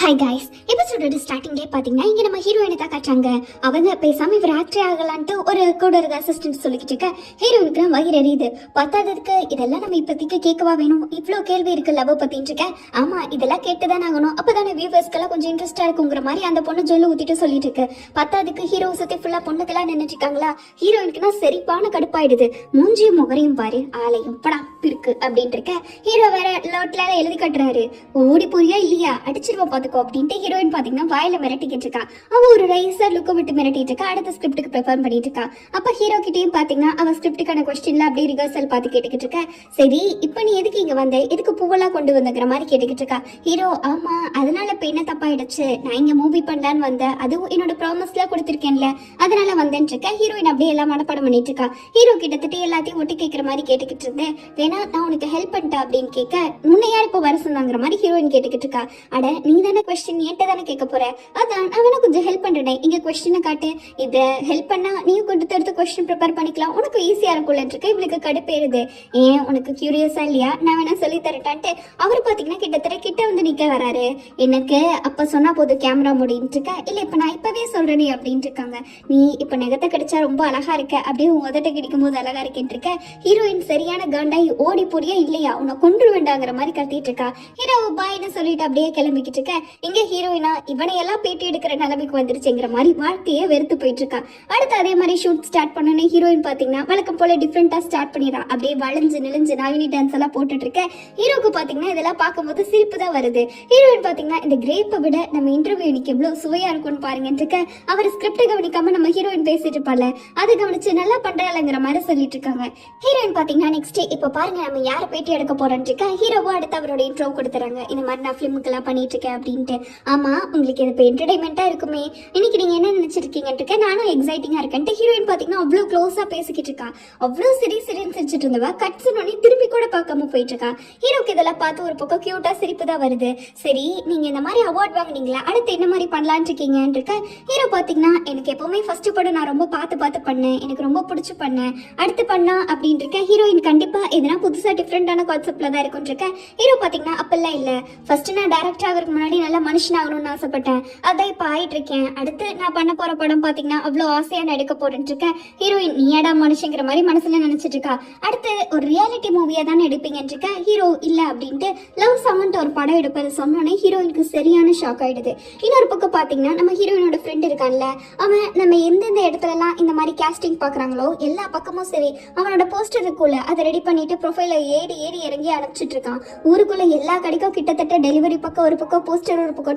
Hi guys, எபிசோடோட ஸ்டார்டிங்லேயே பார்த்தீங்கன்னா இங்கே நம்ம ஹீரோயினை தான் காட்டுறாங்க. அவங்க பேசாமல் இவர் ஆக்டர் ஆகலான்ட்டு ஒரு கூட இருக்க அசிஸ்டன்ட் சொல்லிக்கிட்டு இருக்க. ஹீரோயினுக்கு வயிறு எரியுது. பத்தாததுக்கு இதெல்லாம் நம்ம இப்போதைக்கு கேட்கவா வேணும், இவ்வளோ கேள்வி இருக்கு லவ் பற்றின்னு இருக்கேன். ஆமாம், இதெல்லாம் கேட்டு தான் ஆகணும், அப்போ தானே வியூவர்ஸ்க்கெல்லாம் கொஞ்சம் இன்ட்ரெஸ்டாக இருக்குங்கிற மாதிரி அந்த பொண்ணு ஜொல்லு ஊற்றிட்டு சொல்லிட்டு இருக்கு. பத்தாததுக்கு ஹீரோ சுற்றி ஃபுல்லாக பொண்ணுக்கெல்லாம் நின்றுட்டு இருக்காங்களா. ஹீரோயினுக்குன்னா சரிப்பான கடுப்பாயிடுது. மூஞ்சியும் முகரையும் பாரு, ஆலையும் படா இருக்கு அப்படின்ட்டு இருக்க. ஹீரோ வேற லோட்ல எழுதி கட்டுறாரு, ஓடி போறியா இல்லையா அடிச்சிருவா பார்த்துக்கோ அப்படின்ட்டு. ஹீரோயின் பாத்தீங்கன்னா வாயில மிரட்டிக்கிட்டு இருக்கா. அவ ஒரு ரைசர் லுக்க விட்டு மிரட்டிட்டு இருக்கா. அடுத்த ஸ்கிரிப்டுக்கு ப்ரிப்பேர் பண்ணிட்டு இருக்கா. அப்ப ஹீரோ கிட்டயும் பாத்தீங்கன்னா அவ ஸ்கிரிப்டுக்கான கொஸ்டின்ல அப்படியே ரிஹர்சல் பார்த்து கேட்டுக்கிட்டு இருக்கா. சரி, இப்ப நீ எதுக்கு இங்க வந்த, எதுக்கு பூவெல்லாம் கொண்டு வந்துங்கிற மாதிரி கேட்டுக்கிட்டு இருக்கா. ஹீரோ, ஆமா அதனால இப்ப என்ன தப்பாயிடுச்சு, நான் இங்க மூவி பண்ணலான்னு வந்தேன், அதுவும் என்னோட ப்ராமிஸ்ல கொடுத்துருக்கேன்ல அதனால வந்தேன்னு இருக்க. ஹீரோயின் அப்படியே எல்லாம் மனப்பாடம் பண்ணிட்டு இருக்கா. ஹீரோ கிட்டத்தட்ட எல்லாத்தையும் ஒட்டி கேட்கிற மாதிரி கேட்டுக்கிட்டு இருந்தேன். வேணா நான் உனக்கு ஹெல்ப் பண்ணிட்டேன் அப்படின்னு கேட்க, முன்ன யார் இப்போ வர சொன்னாங்கிற மாதிரி ஹீரோயின் கேட்டுக்கிட்டு இருக்கா. அட நீ தானே கொஸ்டின் என்கிட்ட தானே கேட்க போற, அதான் நான் வேணா கொஞ்சம் ஹெல்ப் பண்றேன், இங்க கொஸ்டினை காட்டு, இதை ஹெல்ப் பண்ணா நீயும் கொஞ்சம் எடுத்து கொஸ்டின் ப்ரிப்பேர் பண்ணிக்கலாம், உனக்கு ஈஸியா இருக்கும்ல இருக்கு. இவளுக்கு கடுப்பேறுது. ஏன் உனக்கு கியூரியஸா இல்லையா, நான் வேணா சொல்லி தரட்டான்ட்டு அவர் பாத்தீங்கன்னா கிட்டத்தட்ட கிட்ட வந்து நிக்க வராரு. எனக்கு அப்ப சொன்னா போது கேமரா முடின்னு இருக்க. இல்ல இப்ப நான் இப்பவே சொல்றேன் அப்படின்ட்டு இருக்காங்க. நீ இப்ப நெகத்தை கடிச்சா ரொம்ப அழகா இருக்க, அப்படியே உதட்ட கிடைக்கும் போது அழகா இருக்கேன் இருக்க. ஹீரோயின் சரியான காண்டாய் ஓடி போறியா இல்லையா உன்னை கொண்டு வேண்டாங்கிற மாதிரி கத்திட்டு இருக்கா. ஹீரோ பாய்னு சொல்லிட்டு அப்படியே கிளம்பிக்கிட்டு இருக்க. இங்க ஹீரோயினா இவனை எல்லாம் பேட்டி எடுக்கிற நிலைமைக்கு வந்துருச்சுங்கிற மாதிரி வாழ்க்கையே வெறுத்து போயிட்டு இருக்கா. அடுத்து அதே மாதிரி ஷூட் ஸ்டார்ட் பண்ணனே ஹீரோயின் பாத்தீங்கன்னா வழக்கம் போல டிஃப்ரெண்டா ஸ்டார்ட் பண்ணிடா. அப்படியே வளைஞ்சு நெளிஞ்சு நாயினி டான்ஸ் எல்லாம் போட்டுட்டு இருக்க. ஹீரோக்கு பாத்தீங்கன்னா இதெல்லாம் பார்க்கும்போது சிரிப்பு தான் வருது. ஹீரோயின் பாத்தீங்கன்னா இந்த கிரேப்பை விட நம்ம இன்டர்வியூ இன்னைக்கு எவ்வளவு சுவையா இருக்கும்னு பாருங்கன்னு இருக்க. அவர் ஸ்கிரிப்ட் கவனிக்காம நம்ம ஹீரோயின் பேசிட்டு இருப்பாள், அதை கவனிச்சு நல்லா பண்றாளுங்கிற மாதிரி சொல்லிட்டு இருக்காங்க. ஹீரோயின் பாத்தீங்கன்னா நெக்ஸ்ட் இப்ப பாருங்க நம்ம யாரை பேட்டி எடுக்க போறோன்னு இருக்கா. ஹீரோவா அடுத்து அவரோட இன்ட்ரோ கொடுத்துறாங்க. இந்த மாதிரி நான் ஃபிலிமுக்கெல்லாம் பண்ணிட்டு இருக்கேன் அப்படின்ட்டு. ஆமா, உங்களுக்கு இது இப்போ என்டர்டைன்மெண்ட்டாக இருக்குமே, இன்னைக்கு நீங்கள் என்ன நினச்சிருக்கீங்கன்ட்டு நானும் எக்ஸைட்டிங்காக இருக்கேன்ட்டு. ஹீரோயின் பார்த்தீங்கன்னா அவ்வளோ க்ளோஸாக பேசிக்கிட்டு இருக்கா. அவ்வளோ சிரின்னு சிரிச்சிட்டு இருந்தவா கட்ஸுன்னு திருப்பி கூட பார்க்காம போயிட்டு இருக்கா. ஹீரோக்கு இதெல்லாம் பார்த்து ஒரு பக்கம் க்யூட்டாக சிரிப்பு தான் வருது. சரி, நீங்கள் இந்த மாதிரி அவார்ட் வாங்கினீங்களா, அடுத்து என்ன மாதிரி பண்ணலான்னு இருக்கீங்கன்னு இருக்க. ஹீரோ பார்த்தீங்கன்னா எனக்கு எப்போவுமே ஃபர்ஸ்ட் படம் நான் ரொம்ப பார்த்து பண்ணேன், எனக்கு ரொம்ப பிடிச்சி பண்ணேன், அடுத்து பண்ணலாம் அப்படின்ட்டு இருக்கேன். ஹீரோயின் கண்டிப்பாக எதனா புதுசாக டிஃப்ரெண்டான கான்செப்டில் தான் இருக்குன்னு இருக்கேன். ஹீரோ பார்த்தீங்கன்னா அப்பெல்லாம் இல்லை, ஃபர்ஸ்ட் நான் டேரக்டர் ஆகிறதுக்கு முன்னாடி நல்லா மனுஷன் ஆகணும்னு ஆசைப்பட்டேன், அதான் இப்போ ஆயிட்டு இருக்கேன். அடுத்து நான் பண்ண போற படம் பாத்தீங்கன்னா அவ்வளோ ஆசையா நடிக்க போறேன்னு இருக்கேன். ஹீரோயின் நீயாடா மனுஷங்கிற மாதிரி மனசுல நினைச்சிட்டு இருக்கா. அடுத்து ஒரு ரியாலிட்டி மூவியா தானே எடுப்பீங்கன்னு இருக்க. ஹீரோ இல்ல அப்படின்ட்டு லவ் சாங்ன்ட்டு ஒரு படம் எடுப்பது சொன்னோன்னே ஹீரோயினுக்கு சரியான ஷாக் ஆயிடுது. இன்னொரு பக்கம் பாத்தீங்கன்னா நம்ம ஹீரோயினோட ஃப்ரெண்ட் இருக்கான்ல, அவன் நம்ம எந்தெந்த இடத்துலலாம் இந்த மாதிரி கேஸ்டிங் பாக்குறாங்களோ எல்லா பக்கமும் சரி அவனோட போஸ்டர் இருக்குள்ள அதை ரெடி பண்ணிட்டு ப்ரொஃபைல ஏறி இறங்கி அனுப்பிச்சிட்டு இருக்கான். ஊருக்குள்ள எல்லா கடைக்கும் கிட்டத்தட்ட டெலிவரி பக்கம் ஒரு பக்கம் போஸ்டர் ஒரு பக்கம்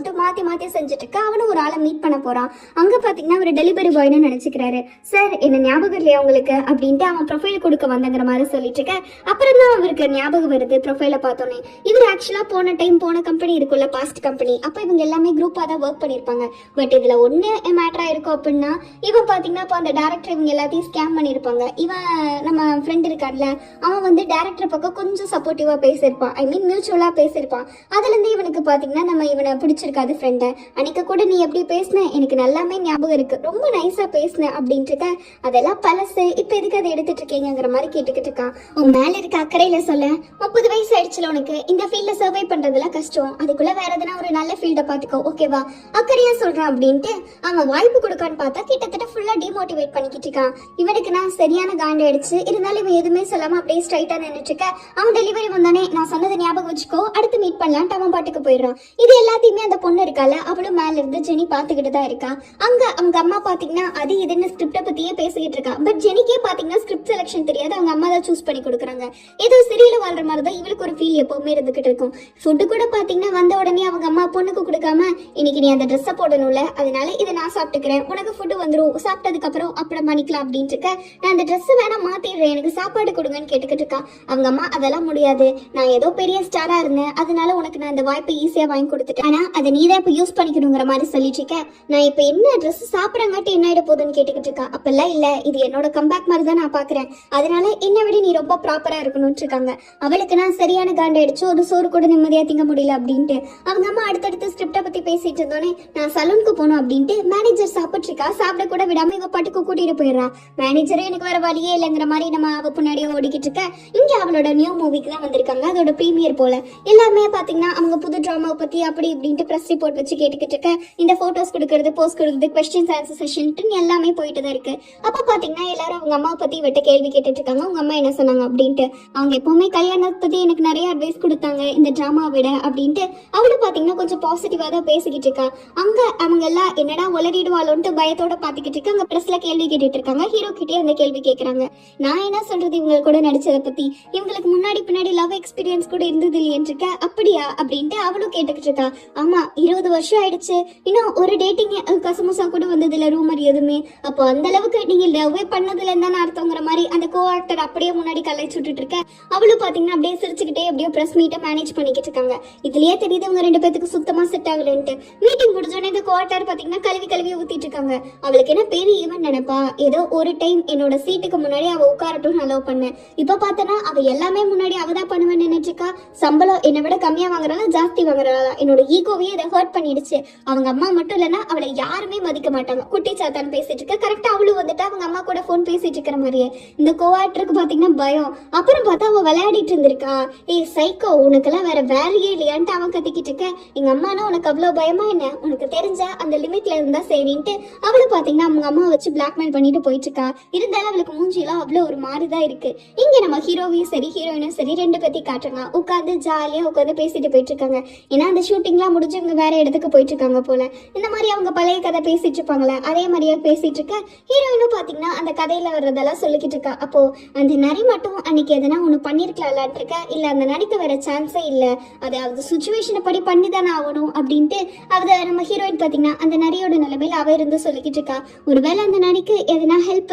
மாத்தி செஞ்சுட்டு இருக்க. அவனும் ஒரு ஆளை மீட் பண்ண போறான். அங்க பாத்தீங்கன்னா ஒரு டெலிவரி பாய்னு நினைச்சுக்கிறாரு. சார் என்ன ஞாபகம் இல்லையா உங்களுக்கு அப்படின்ட்டு அவன் ப்ரொஃபைல் கொடுக்க வந்தங்கிற மாதிரி சொல்லிட்டு இருக்க. அப்புறம் தான் அவருக்கு ஞாபகம் வருது ப்ரொஃபைல பார்த்தோன்னே. இவர் ஆக்சுவலா போன டைம் போன கம்பெனி இருக்குல்ல பாஸ்ட் கம்பெனி, அப்ப இவங்க எல்லாமே குரூப்பா தான் ஒர்க் பண்ணிருப்பாங்க. பட் இதுல ஒண்ணு மேட்டரா இருக்கும் அப்படின்னா இவன் பாத்தீங்கன்னா இப்போ அந்த டேரக்டர் இவங்க எல்லாத்தையும் ஸ்கேம் பண்ணிருப்பாங்க. இவன் நம்ம ஃப்ரெண்ட் இருக்கான்ல, அவன் வந்து டேரக்டர் பக்கம் கொஞ்சம் சப்போர்ட்டிவா பேசியிருப்பான், ஐ மீன் மியூச்சுவலா பேசியிருப்பான். அதுல இருந்து இவனுக்கு பாத்தீங்கன்னா நம்ம இவனை பிடிச்சிருக்காது ஃப்ரெண்டை. அன்னைக்கு கூட நீ எப்படி பேசின எனக்கு நல்லாமே ஞாபகம் இருக்கு, ரொம்ப நைஸா பேசின அப்படின்ட்டு இருக்க. அதெல்லாம் பழசு, இப்ப எதுக்கு அதை எடுத்துட்டு இருக்கீங்கிற மாதிரி கேட்டுக்கிட்டு இருக்கான். உன் மேல இருக்க அக்கறையில சொல்ல, 30 வயசு ஆயிடுச்சுல உனக்கு, இந்த ஃபீல்ட்ல சர்வை பண்றதுல கஷ்டம், அதுக்குள்ள வேற எதனா ஒரு நல்ல ஃபீல்ட பாத்துக்கோ ஓகேவா, அக்கறையா சொல்றான் அப்படின்ட்டு அவன் வாய்ப்பு கொடுக்கான்னு பார்த்தா கிட்டத்தட்ட ஃபுல்லா டிமோட்டிவேட் பண்ணிக்கிட்டு இருக்கான். இவனுக்கு நான் சரியான காண்ட அடிச்சு இருந்தாலும் இவன் எதுவுமே சொல்லாம அப்படியே ஸ்ட்ரைட்டா நின்றுட்டு இருக்க. அவன் டெலிவரி வந்தானே நான் சொன்னதை ஞாபகம் வச்சுக்கோ, அடுத்து மீட் பண்ணலான்ட்டு அவன் பாட்டுக்கு போயிடுறான். இது எல்லாத்தையுமே அந்த பொண்ணு இருக்கால அவளும் மேல இருந்து ஜெனி பாத்துக்கிட்டு தான் இருக்கா. அங்க அவங்க அம்மா பாத்தீங்கன்னா அது இதுன்னு ஸ்கிரிப்ட பத்தியே பேசிக்கிட்டு இருக்கா. பட் ஜெனிக்கே பாத்தீங்கன்னா ஸ்கிரிப்ட் செலக்ஷன் தெரியாது, அவங்க அம்மா தான் சூஸ் பண்ணி கொடுக்குறாங்க. ஏதோ சிறியில வாழ்ற மாதிரி தான் இவளுக்கு ஒரு ஃபீல் எப்பவுமே இருந்துகிட்டு இருக்கும். ஃபுட்டு கூட பாத்தீங்கன்னா வந்த உடனே அவங்க அம்மா பொண்ணுக்கு கொடுக்காம, இன்னைக்கு நீ அந்த ட்ரெஸ்ஸை போடணும்ல அதனால இதை நான் சாப்பிட்டுக்கிறேன், உனக்கு ஃபுட்டு வந்துடும், சாப்பிட்டதுக்கு அப்புறம் அப்புறம் பண்ணிக்கலாம் அப்படின்ட்டு இருக்க. நான் அந்த ட்ரெஸ் வேணா மாத்திடுறேன், எனக்கு சாப்பாடு கொடுங்கன்னு கேட்டுக்கிட்டு இருக்கா. அவங்க அம்மா அதெல்லாம் முடியாது, நான் ஏதோ பெரிய ஸ்டாரா இருந்தேன் அதனால உனக்கு நான் இந்த வாய்ப்பை ஈஸியா வாங்கி கொடுத்துட்டேன், ஆனா அதை நீ தான் இப்ப யூஸ் பண்ணிக்கணுங்கிற மாதிரி சொல்லிட்டு இருக்கேன். நான் இப்ப என்ன ட்ரெஸ் சாப்பிடங்காட்டி என்ன ஆயிட போகுதுன்னு கேட்டுக்கிட்டு இருக்கா. அப்பெல்லாம் இல்ல, இது என்னோட கம்பேக் மாதிரி தான் நான் பாக்குறேன், அதனால என்ன விட நீ ரொம்ப ப்ராப்பரா இருக்கணும்னு இருக்காங்க. அவளுக்கு நான் சரியான காண்ட அடிச்சு ஒரு சோறு கூட நிம்மதியா திங்க முடியல அப்படின்ட்டு அவங்க அம்மா அடுத்தடுத்து ஸ்கிரிப்டை பத்தி பேசிட்டு இருந்தோன்னே நான் சலூனுக்கு போகணும் அப்படின்ட்டு மேனேஜர் சாப்பிட்டு இருக்கா, சாப்பிட கூட விடாம இவ பாட்டுக்கு கூட்டிட்டு போயிடுறா. மேனேஜரே எனக்கு வேற வழியே இல்லைங்கிற மாதிரி நம்ம அவ பின்னாடியே ஓடிக்கிட்டு இருக்க. இங்க அவளோட நியூ மூவிக்கு தான் வந்திருக்காங்க, அதோட ப்ரீமியர் போல. எல்லாருமே பாத்தீங்கன்னா அவங்க புது டிராமாவை பத்தி அப்படி இப்படின்ட்டு ப்ரெஸ் ரிப்போர்ட் வச்சு கேட்டுக்கிட்டு இருக்க. இந்த போட்டோஸ் கொடுக்கறது, போஸ்ட் கொடுக்குறது, கொஸ்டின்ஸ் ஆன்சர் செஷன் எல்லாமே போயிட்டு தான் இருக்கு. அப்ப பாத்தீங்கன்னா எல்லாரும் அவங்க அம்மாவை பத்தி விட்ட கேள்வி கேட்டுட்டு இருக்காங்க. உங்க அம்மா என்ன சொன்னாங்க அப்படின்ட்டு. அவங்க எப்பவுமே கல்யாணத்தை பத்தி எனக்கு நிறைய அட்வைஸ் கொடுத்தாங்க இந்த டிராமா விட அப்படின்ட்டு அவளும் பாத்தீங்கன்னா கொஞ்சம் பாசிட்டிவா தான் பேசிக்கிட்டு இருக்கா. அங்க அவங்க எல்லாம் என்னடா உளறிடுவாளோன்ட்டு பயத்தோட பாத்துக்கிட்டு இருக்க. அங்க பிரஸ்ல கேள்வி கேட்டுட்டு இருக்காங்க. ஹீரோ கிட்டே அந்த கேள்வி கேட்கறாங்க. நான் என்ன சொல்றது இவங்க கூட நடிச்சதை பத்தி, இவங்களுக்கு முன்னாடி பின்னாடி லவ் எக்ஸ்பீரியன்ஸ் கூட இருந்தது இல்லையன்னு இருக்க. அப்படியா அப்படின்ட்டு அவளும் கேட்டுக்கிட்டு இருக்கா. ஆமா 20 வருஷம் ஆயிடுச்சு, இன்னும் ஒரு டேட்டிங் கசமுசா கூட வந்தது இல்ல, ரூமர் எதுவுமே. அப்போ அந்த அளவுக்கு நீங்க லவ்வே பண்ணதுல இருந்தானே அர்த்தங்கிற மாதிரி அந்த கோ ஆக்டர் அப்படியே முன்னாடி கலாய்ச்சி விட்டுட்டு இருக்க. அவளும் பாத்தீங்கன்னா அப்படியே சிரிச்சுக்கிட்டே அப்படியே பிரஸ் மீட்டை மேனேஜ் பண்ணிக்கிட்டு இருக்காங்க. இதுலயே தெரியுது இவங்க 2 பேத்துக்கு சுத்தமா செட் ஆகலன்ட்டு. மீட்டிங் முடிஞ்சோடனே இந்த குவார்டர் பாத்தீங்கன்னா கழுவி ஊத்திட்டு இருக்காங்க. அவளுக்கு என்ன பெரிய ஈவன் நினைப்பா, ஏதோ ஒரு டைம் என்னோட சீட்டுக்கு முன்னாடி அவ உட்காரட்டும் நான் லவ் பண்ணேன். இப்ப பார்த்தனா அவ எல்லாமே முன்னாடி அவதான் பண்ணுவேன்னு நினைச்சிருக்கா. சம்பளம் என்னை விட கம்மியா வாங்குறாளா ஜாஸ்தி வாங்குறாளா, என்னோட ஈகோவையே இதை ஹர்ட் பண்ணிடுச்சு. அவங்க அம்மா மட்டும் இல்லைன்னா அவளை யாருமே மதிக்க மாட்டாங்க. குட்டி சாத்தான்னு பேசிட்டு இருக்க. கரெக்டா அவளும் வந்துட்டு அவங்க அம்மா கூட போன் பேசிட்டு இருக்கிற மாதிரியே. இந்த கோஆக்டருக்கு பாத்தீங்கன்னா பயம். அப்புறம் பார்த்தா அவ விளையாடிட்டு இருந்திருக்கா. ஏய் சைக்கோ, உனக்கெல்லாம் வேற வேலையே இல்லையான்ட்டு அவன் கத்திக்கிட்டு இருக்க. எங்க அம்மானா உனக்கு அவ்வளவு பயமா என்ன, உனக்கு தெரிஞ்ச அந்த லிமிட்ல இருந்தா சரின்ட்டு அவளை பாத்தீங்கன்னா அவங்க அம்மா வச்சு பிளாக்மெயில் பண்ணிட்டு போயிட்டு இருக்கா. இருந்தாலும் அவளுக்கு மூஞ்சிலாம் அவ்வளவு ஒரு மாதிரிதான் இருக்கு. இங்க நம்ம ஹீரோவையும் சரி ஹீரோயினும் சரி 2 பேத்தையும் காட்டுறாங்க. உட்காந்து ஜாலியா உட்காந்து பேசிட்டு போயிட்டு இருக்காங்க. ஏன்னா அந்த ஷூட்டிங்லாம் முடிஞ்சு இவங்க வேற இடத்துக்கு போயிட்டு இருக்காங்க போல. இந்த மாதிரி அவங்க பழைய கதை பேசிட்டு இருப்பாங்களே அதே மாதிரியா பேசிட்டு இருக்க. ஹீரோயினும் பாத்தீங்கன்னா அந்த கதையில வர்றதெல்லாம் சொல்லிக்கிட்டு இருக்கா. அப்போ அந்த நரி மட்டும் அன்னைக்கு எதனா ஒண்ணு பண்ணிருக்கலாம்லான் இருக்கா. இல்ல அந்த நடிக்க வேற சான்ஸே இல்ல, அதாவது சுச்சுவேஷனை படி பண்ணிதானே ஆகணும் அப்படின்ட்டு அவ நம்ம ஹீரோயின் பாத்தீங்கன்னா அந்த நரியோட நிலைமையில அவ இருந்து சொல்லிக்கிட்டு இருக்கா. ஒருவேளை அந்த நரிக்கு எதனா ஹெல்ப்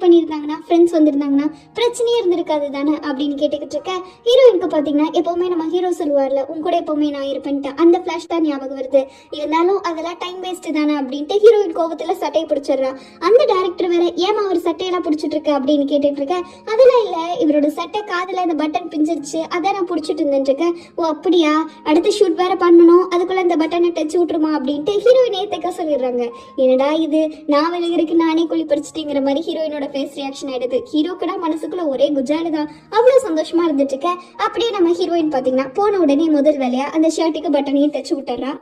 பண்ணியிருந்தாங்கன்னா, ஃப்ரெண்ட்ஸ் வந்திருந்தாங்கன்னா பிரச்சனையே இருந்திருக்காது தானே அப்படின்னு கேட்டுக்கிட்டு இருக்க. ஹீரோயினுக்கு பாத்தீங்கன்னா எப்பவுமே நம்ம ஹீரோ சொல்லுவார்ல உன் கூட எப்பவுமே நான் இருப்பேன்ட்டு, அந்த பிளாஷ் தான் ஞாபகம் வருது. இருந்தாலும் அதெல்லாம் டைம் வேஸ்ட் தானே அப்படின்ட்டு ஹீரோயின் கோபத்துல சட்டையை பிடிச்சிடுறா. அந்த டைரக்டர் வேற ஏமா அவர் சட்டையெல்லாம் பிடிச்சிட்டு இருக்க அப்படின்னு கேட்டுட்டு இருக்க. அதெல்லாம் இல்ல, இவரோட சட்டை காதுல இந்த பட்டன் பிஞ்சிருச்சு, அதான் நான் பிடிச்சிட்டு இருந்துட்டு இருக்கேன். ஓ அப்படியா, அடுத்த ஷூட் வேற பண்ணணும், அதுக்குள்ள இந்த பட்டனை டச் விட்டுருமா அப்படின்ட்டு ஹீரோயினே தைக்க சொல்லிடுறாங்க. என்னடா இது, நான் விலகிறதுக்கு நானே குழி பறிச்சிட்டேங்கிற மாதிரி ஹீரோயினோட ஃபேஸ் ரியாக்ஷன் ஆயிடுது. ஹீரோக்குடா மனசுக்குள்ள ஒரே குஜாலு தான், அவ்வளவு சந்தோஷமா இருந்துட்டு இருக்க. அப்படியே நம்ம ஹீரோயின் பாத்தீங்கன்னா போன உடனே முதல் வேலையா அந்த ஷர்ட்டுக்கு பட்டனையும் தைச்சு விட்டுறா.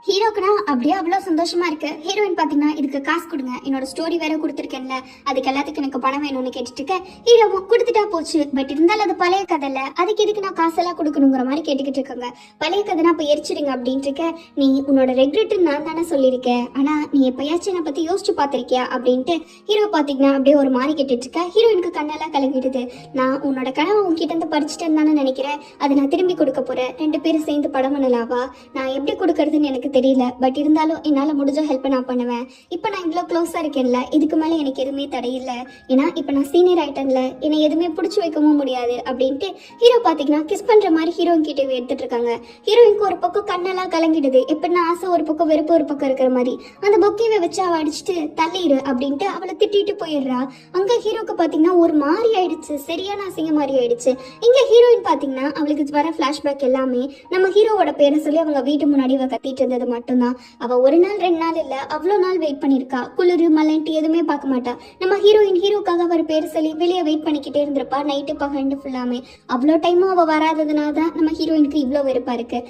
ஹீரோக்குனா அப்படியே அவ்வளோ சந்தோஷமா இருக்கு. ஹீரோயின் பாத்தீங்கன்னா இதுக்கு காசு கொடுங்க, என்னோட ஸ்டோரி வேற கொடுத்துருக்கேன்ல, அதுக்கு எல்லாத்துக்கும் எனக்கு பணம் வேணும்னு கேட்டுட்டு இருக்க. ஹீரோவும் கொடுத்துட்டா போச்சு, பட் இருந்தாலும் அது பழைய கதை இல்ல, அதுக்கு எதுக்கு நான் காசெல்லாம் கொடுக்கணுங்கிற மாதிரி கேட்டுக்கிட்டு இருக்காங்க. பழைய கதைனா இப்போ எரிச்சிடுங்க அப்படின்ட்டு இருக்க. நீ உன்னோட ரெக்ரெட் நான் தானே சொல்லியிருக்கேன், ஆனா நீ எப்பயாச்சும் என்னை பத்தி யோசிச்சு பாத்திருக்கியா அப்படின்ட்டு ஹீரோ பாத்தீங்கன்னா அப்படியே ஒரு மாதிரி கேட்டுட்டு இருக்க. ஹீரோயினுக்கு கண்ணெல்லாம் கலங்கிடுது. நான் உன்னோட கனவை உன்கிட்ட இருந்து பறிச்சுட்டேன்னு தானே நினைக்கிறேன், அதை நான் திரும்பி கொடுக்க போறேன், 2 பேரும் சேர்ந்து படம் பண்ணலாவா, நான் எப்படி கொடுக்கறதுன்னு எனக்கு தெரியல, பட் இருந்தாலும் என்னால முடிஞ்ச ஹெல்ப் நான் பண்ணுவேன். இப்போ நான் இவ்வளோ க்ளோஸா இருக்கேன்ல, இதுக்கு மேல எனக்கு எதுவுமே தடை இல்லை, ஏன்னா இப்போ நான் சீனியர் ஆயிட்டேன்ல, என்னை எதுவுமே பிடிச்சி வைக்கவும் முடியாது அப்படின்ட்டு ஹீரோ பாத்தீங்கன்னா கிஸ் பண்ற மாதிரி ஹீரோயின் கிட்ட எடுத்துட்டு இருக்காங்க. ஹீரோயினுக்கு ஒரு பக்கம் கண்ணெல்லாம் கலங்கிடுது. எப்படின்னா ஆசை ஒரு பக்கம் வெறுப்பு ஒரு பக்கம் இருக்கிற மாதிரி. அந்த பொக்கையை வச்சு அவ அடிச்சுட்டு தள்ளிடு அப்படின்ட்டு அவளை திட்டிட்டு போயிடுறா. அங்க ஹீரோக்கு பாத்தீங்கன்னா ஒரு மாதிரி ஆயிடுச்சு, சரியான அசிங்க மாதிரி ஆயிடுச்சு. இங்க ஹீரோயின் பாத்தீங்கன்னா அவளுக்கு வர பிளாஷ்பேக் எல்லாமே நம்ம ஹீரோவோட பேரை சொல்லி அவங்க வீட்டு முன்னாடி கத்திட்டு இருந்தது மட்டும்தான். அவ ஒரு நாள் 2 நாள் இல்ல, அவ்வளோ நாள் வெயிட் பண்ணிருக்கா. குளிர் மலைன்ட்டு எதுவுமே பார்க்க மாட்டா. நம்ம ஹீரோக்காக அவர் பேர் சொல்லி வெளியே வெயிட் பண்ணிக்கிட்டே இருந்திருப்பா நைட்டு பகண்டு ஃபுல்லாமே. அவ்வளோ டைமும் அவ வராததுனால தான் நம்ம ஹீரோயினுக்கு இவ்வளோ வெறுப்பா இருக்கு.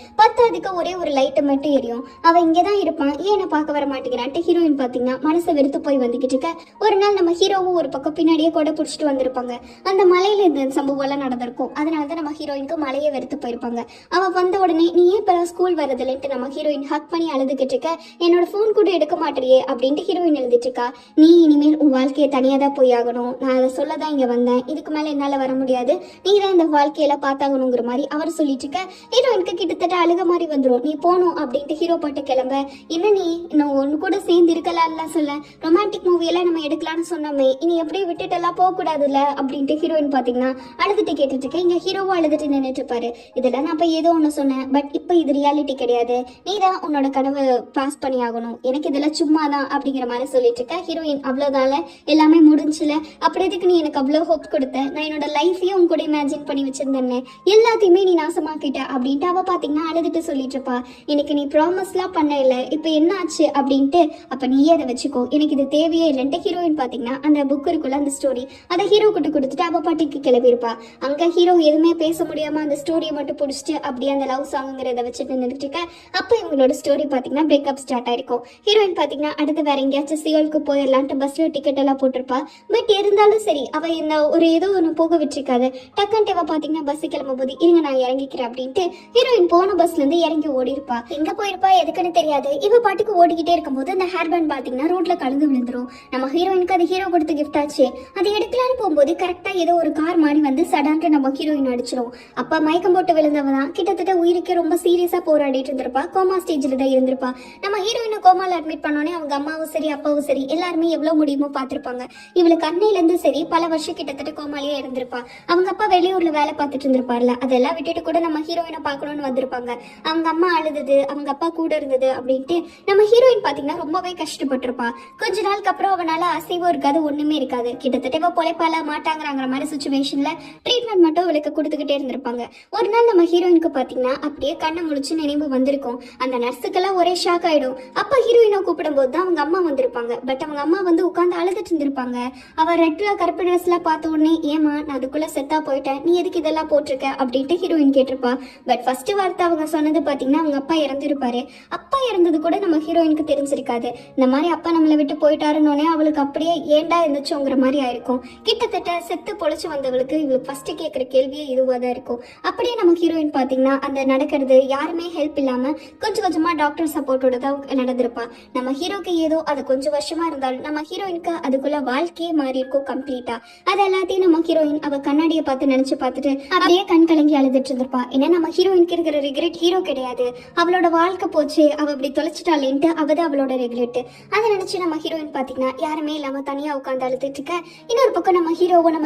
அதுக்கு ஒரே ஒரு லைட்டை மட்டும் எரியும். அவ இங்கதான் இருப்பான், ஏன் என்ன பார்க்க வர மாட்டேங்கிறான்ட்டு ஹீரோயின் பாத்தீங்கன்னா மனசை வெறுத்து போய் வந்துகிட்டு இருக்க. ஒரு நாள் நம்ம ஹீரோவும் ஒரு பக்கம் பின்னாடியே கொடை பிடிச்சிட்டு வந்திருப்பாங்க. அந்த மலையில இந்த சம்பவம் எல்லாம் நடந்திருக்கும். அதனாலதான் நம்ம ஹீரோயினுக்கு மலையை வெறுத்து போயிருப்பாங்க. அவ வந்த உடனே நீ ஏன் இப்ப ஸ்கூல் வரதில்லைன்ட்டு நம்ம ஹீரோயின் ஹக் பண்ணி அழுதுகிட்டு இருக்க. என்னோட போன் கூட எடுக்க மாட்டேறியே அப்படின்ட்டு ஹீரோயின் எழுதிட்டு இருக்கா. நீ இனிமேல் உன் வாழ்க்கையை தனியா தான் போய் ஆகணும், நான் அதை சொல்லதான் இங்க வந்தேன், இதுக்கு மேல என்னால வர முடியாது, நீ தான் இந்த வாழ்க்கையில பார்த்தாகணுங்கிற மாதிரி அவர் சொல்லிட்டு இருக்க. ஹீரோயினுக்கு கிட்டத்தட்ட அழுக மாதிரி வந்துடும். நீ போகணும் அப்படின்ட்டு ஹீரோ போட்டு கிளம்ப. என்ன நீ இன்னும் ஒன்னு கூட சேர்ந்து இருக்கலாம்லாம் சொல்ல, ரொமான்டிக் மூவி எல்லாம் நம்ம எடுக்கலாம்னு சொன்னோமே, இனி எப்படியே விட்டுட்டு எல்லாம் போக கூடாதுல்ல அப்படின்ட்டு ஹீரோயின் பாத்தீங்கன்னா அழுதுட்டு கேட்டுட்டு இருக்க. இங்க ஹீரோவும் அழுதுட்டு நின்றுட்டு இருப்பாரு. இதெல்லாம் நான் இப்ப ஏதோ ஒண்ணு சொன்னேன், பட் இப்ப இது ரியாலிட்டி கிடையாது, நீ தான் உன்னோட கனவு பாஸ் பண்ணி ஆகணும், எனக்கு இதெல்லாம் சும்மா தான் அப்படிங்கிற மாதிரி சொல்லிட்டு இருக்க ஹீரோயின். அவ்வளோதான்ல, எல்லாமே முடிஞ்சுல, அப்படி எதுக்கு நீ எனக்கு அவ்வளோ ஹோப் கொடுத்த, நான் என்னோட லைஃபையும் உங்க கூட இமேஜின் பண்ணி வச்சிருந்தேன்னு எல்லாத்தையுமே நீ நாசமாக்கிட்ட அப்படின்ட்டு அவ பாத்தீங்கன்னா அழுதுட்டு சொல்லிட்டு இருப்பா. எனக்கு நீ ப்ராமிஸ்லாம் பண்ண இல்லை, இப்போ என்ன ஆச்சு அப்படின்ட்டு. அப்ப நீயே அதை வச்சுக்கோ, எனக்கு இது தேவையே இல்லைன்ட்டு ஹீரோயின் பாத்தீங்கன்னா அந்த புக் இருக்குள்ள அந்த ஸ்டோரி அதை ஹீரோ கிட்ட கொடுத்துட்டு அவ பாட்டிக்கு கிளம்பியிருப்பா. அங்க ஹீரோ எதுவுமே பேச முடியாம அந்த ஸ்டோரியை மட்டும் பிடிச்சிட்டு அப்படியே அந்த லவ் சாங்கிறத வச்சுட்டு நின்றுட்டு இருக்க. அப்ப இவங்களோட ஸ்டோரி பாத்தீங்கன்னா பிரேக்கப் ஸ்டார்ட் ஆயிருக்கும். ஹீரோயின் பாத்தீங்கன்னா அடுத்து வேற எங்கேயாச்சும் சியோலுக்கு போயிடலான்ட்டு பஸ்ல டிக்கெட் எல்லாம் போட்டிருப்பா. பட் இருந்தாலும் சரி அவ இந்த ஒரு ஏதோ ஒன்று போக விட்டுருக்காது. டக்குன்ட்டு அவ பாத்தீங்கன்னா பஸ் கிளம்பும் போது இருங்க நான் இறங்கிக்கிறேன் அப்படின்ட்டு ஹீரோயின் போன பஸ்ல இருந்து இறங்கி ஓடி இருப்பா. எங்க போயிருப்பா எதுக்குன்னு தெரியாது. இவ பாட்டுக்கு ஓடிக்கிட்டே இருக்கும்போது அந்த ஹேர் பேண்ட் பாத்தீங்கன்னா ரோட்ல கலந்து விழுந்துரும். நம்ம ஹீரோயினுக்கு அது ஹீரோ கொடுத்த கிஃப்ட் ஆச்சு. அதை எடுக்கலான்னு போகும்போது கரெக்டா ஏதோ ஒரு கார் மாதிரி வந்து சடான்ட்டு நம்ம ஹீரோயின் அடிச்சிரும். அப்ப மயக்கம் போட்டு விழுந்தவ தான் கிட்டத்தட்ட உயிருக்கு ரொம்ப சீரியஸா போராடிட்டு இருந்திருப்பா. கோமா ஸ்டேஜ்ல தான் இருந்திருப்பா. நம்ம ஹீரோயினை கோமால அட்மிட் பண்ணோன்னே அவங்க அம்மாவும் சரி அப்பாவும் சரி எல்லாருமே எவ்வளவு முடியுமோ பார்த்திருப்பாங்க. இவளுக்கு அன்னையில இருந்து சரி பல வருஷம் கிட்டத்தட்ட கோமாலேயே இருந்திருப்பா. அவங்க அப்பா வெளியூர்ல வேலை பார்த்துட்டு இருந்திருப்பார்ல, அதெல்லாம் விட்டுட்டு கூட நம்ம ஹீரோயினை பார்க்கணும்னு வந்திருப்பாங்க. அவங்க அம்மா அழுது அவங்க அப்பா கூட இருந்தது அப்படின்ட்டு நம்ம ஹீரோயின் பாத்தீங்கன்னா ரொம்பவே கஷ்டப்பட்டிருப்பா. கொஞ்ச நாளுக்கு அப்புறம் அவனால அசைவம் இருக்காது, ஒண்ணுமே இருக்காது. கிட்டத்தட்ட இவ பொழைப்பால மாட்டாங்கிற மாதிரி சுச்சுவேஷன்ல ட்ரீட்மெண்ட் மட்டும் அவளுக்கு கொடுத்துக்கிட்டே இருந்திருப்பாங்க. ஒரு நாள் நம்ம ஹீரோயினுக்கு பாத்தீங்கன்னா அப்படியே கண்ணை முழிச்சு நினைவு வந்திருக்கும். அந்த நர்ஸுக்கெல்லாம் ஒரே ஷாக் ஆயிடும். அப்ப ஹீரோயினை கூப்பிடும் போது தான் அவங்க அம்மா வந்திருப்பாங்க. பட் அவங்க அம்மா வந்து உட்காந்து அழுதுட்டு இருந்திருப்பாங்க. அவ ரெட்ல கருப்பு ட்ரெஸ்ல பார்த்த உடனே ஏமா நான் அதுக்குள்ள செத்தா போயிட்டேன், நீ எதுக்கு இதெல்லாம் போட்டிருக்க அப்படின்ட்டு ஹீரோயின் கேட்டிருப்பா. பட் ஃபர்ஸ்ட் வார்த்தை அவங்க சொன்னது பாத்தீங்கன்னா அவங்க அப்பா இறந்துருப்பாரு. அப்பா இறந்தது கூட நம்ம ஹீரோயினுக்கு தெரிஞ்சிருக்காது. இந்த மாதிரி அப்பா நம்மளை விட்டு போயிட்டாருன்னொன்னே அவளுக்கு அப்படியே ஏண்டா இருந்துச்சோங்கிற மாதிரி ஆயிருக்கும். கிட்டத்தட்ட செத்து பொழைச்சு வந்தவளுக்கு இவளுக்கு ஃபர்ஸ்ட் கேட்குற கேள்வியே இதுவாக தான் இருக்கும். அப்படியே நம்ம ஹீரோயின் பாத்தீங்கன்னா அந்த நடக்கிறது யாருமே ஹெல்ப் இல்லாம கொஞ்சம் கொஞ்சமா டாக்டர் சப்போர்ட்டோட தான் நடந்திருப்பா. நம்ம ஹீரோக்கு ஏதோ அது கொஞ்சம் வருஷமா இருந்தாலும் நம்ம ஹீரோயினுக்கு அதுக்குள்ள வாழ்க்கையே மாறி இருக்கும் கம்ப்ளீட்டா. அது எல்லாத்தையும் நம்ம ஹீரோயின் அவ கண்ணாடியை பார்த்து நினைச்சு பார்த்துட்டு அப்படியே கண் கலங்கி அழுதுட்டு இருந்திருப்பா. ஏன்னா நம்ம ஹீரோயினுக்கு இருக்கிற ரிக்ரெட் ஹீரோ கிடையாது, அவளோட வாழ்க்கை போச்சு, அவ இப்படி தொலைச்சிட்டாலேன்ட்டு அவதான் அவளோட ரெகுலேட். அதை நினைச்சு நம்ம ஹீரோயின் பாத்தீங்கன்னா யாருமே இல்லாம தனியா உட்காந்து அழுதுட்டு இருக்க. இன்னொரு பக்கம் நம்ம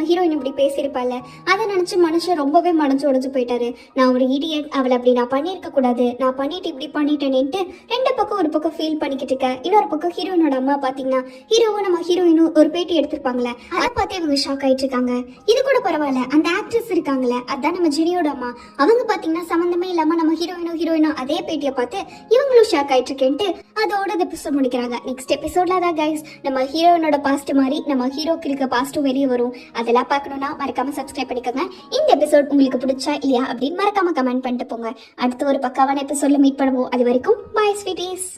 ஹீரோயின் இப்படி பேசியிருப்பாள். அதை நினைச்சு மனுஷன் ரொம்பவே மனசு உடைஞ்சு போயிட்டாரு. நான் ஒரு இடியட், அவளை அப்படி நான் பண்ணியிருக்க கூடாது, நான் பண்ணிட்டு இப்படி பண்ணிட்டேனேன்ட்டு ரெண்டு பக்கம் ஒரு பக்கம் ஃபீல் பண்ணிக்கிட்டு இருக்க. இன்னொரு பக்கம் ஹீரோயினோட அம்மா பாத்தீங்கன்னா ஹீரோவும் நம்ம ஹீரோயினும் ஒரு பேட்டி எடுத்திருப்பாங்களே, அதை பார்த்து இவங்க ஷாக் ஆயிட்டு இருக்காங்க. இது கூட பரவாயில்ல, அந்த ஆக்ட்ரஸ் இருக்காங்களே அதான் நம்ம ஜெனியோட அம்மா, அவங்க பாத்தீங்கன்னா சம்பந்தமே இல்லாம நம்ம ஹீரோயினோ அதே பேட்டியை பார்த்து இவங்களும் ஷாக் ஆயிட்டு இருக்கேன்ட்டு அதோட எபிசோட் முடிக்கிறாங்க. நெக்ஸ்ட் எபிசோட்ல தான் கைஸ் நம்ம ஹீரோயினோட பாஸ்ட் மாதிரி நம்ம ஹீரோக்கு இருக்க பாஸ்ட்டும் வெளியே வரும். அதெல்லாம் பார்க்கணும்னா மறக்காம சப்ஸ்கிரைப் பண்ணிக்கோங்க. இந்த எபிசோட் உங்களுக்கு பிடிச்சா இல்லையா அப்படின்னு மறக்காம கமெண்ட் பண்ணிட்டு போங்க. அடுத்து ஒரு பக்காவான எபிசோட்ல மீட் பண்ணுவோம். அது வரைக்கும் பாய் ஸ்வீட்டீஸ்.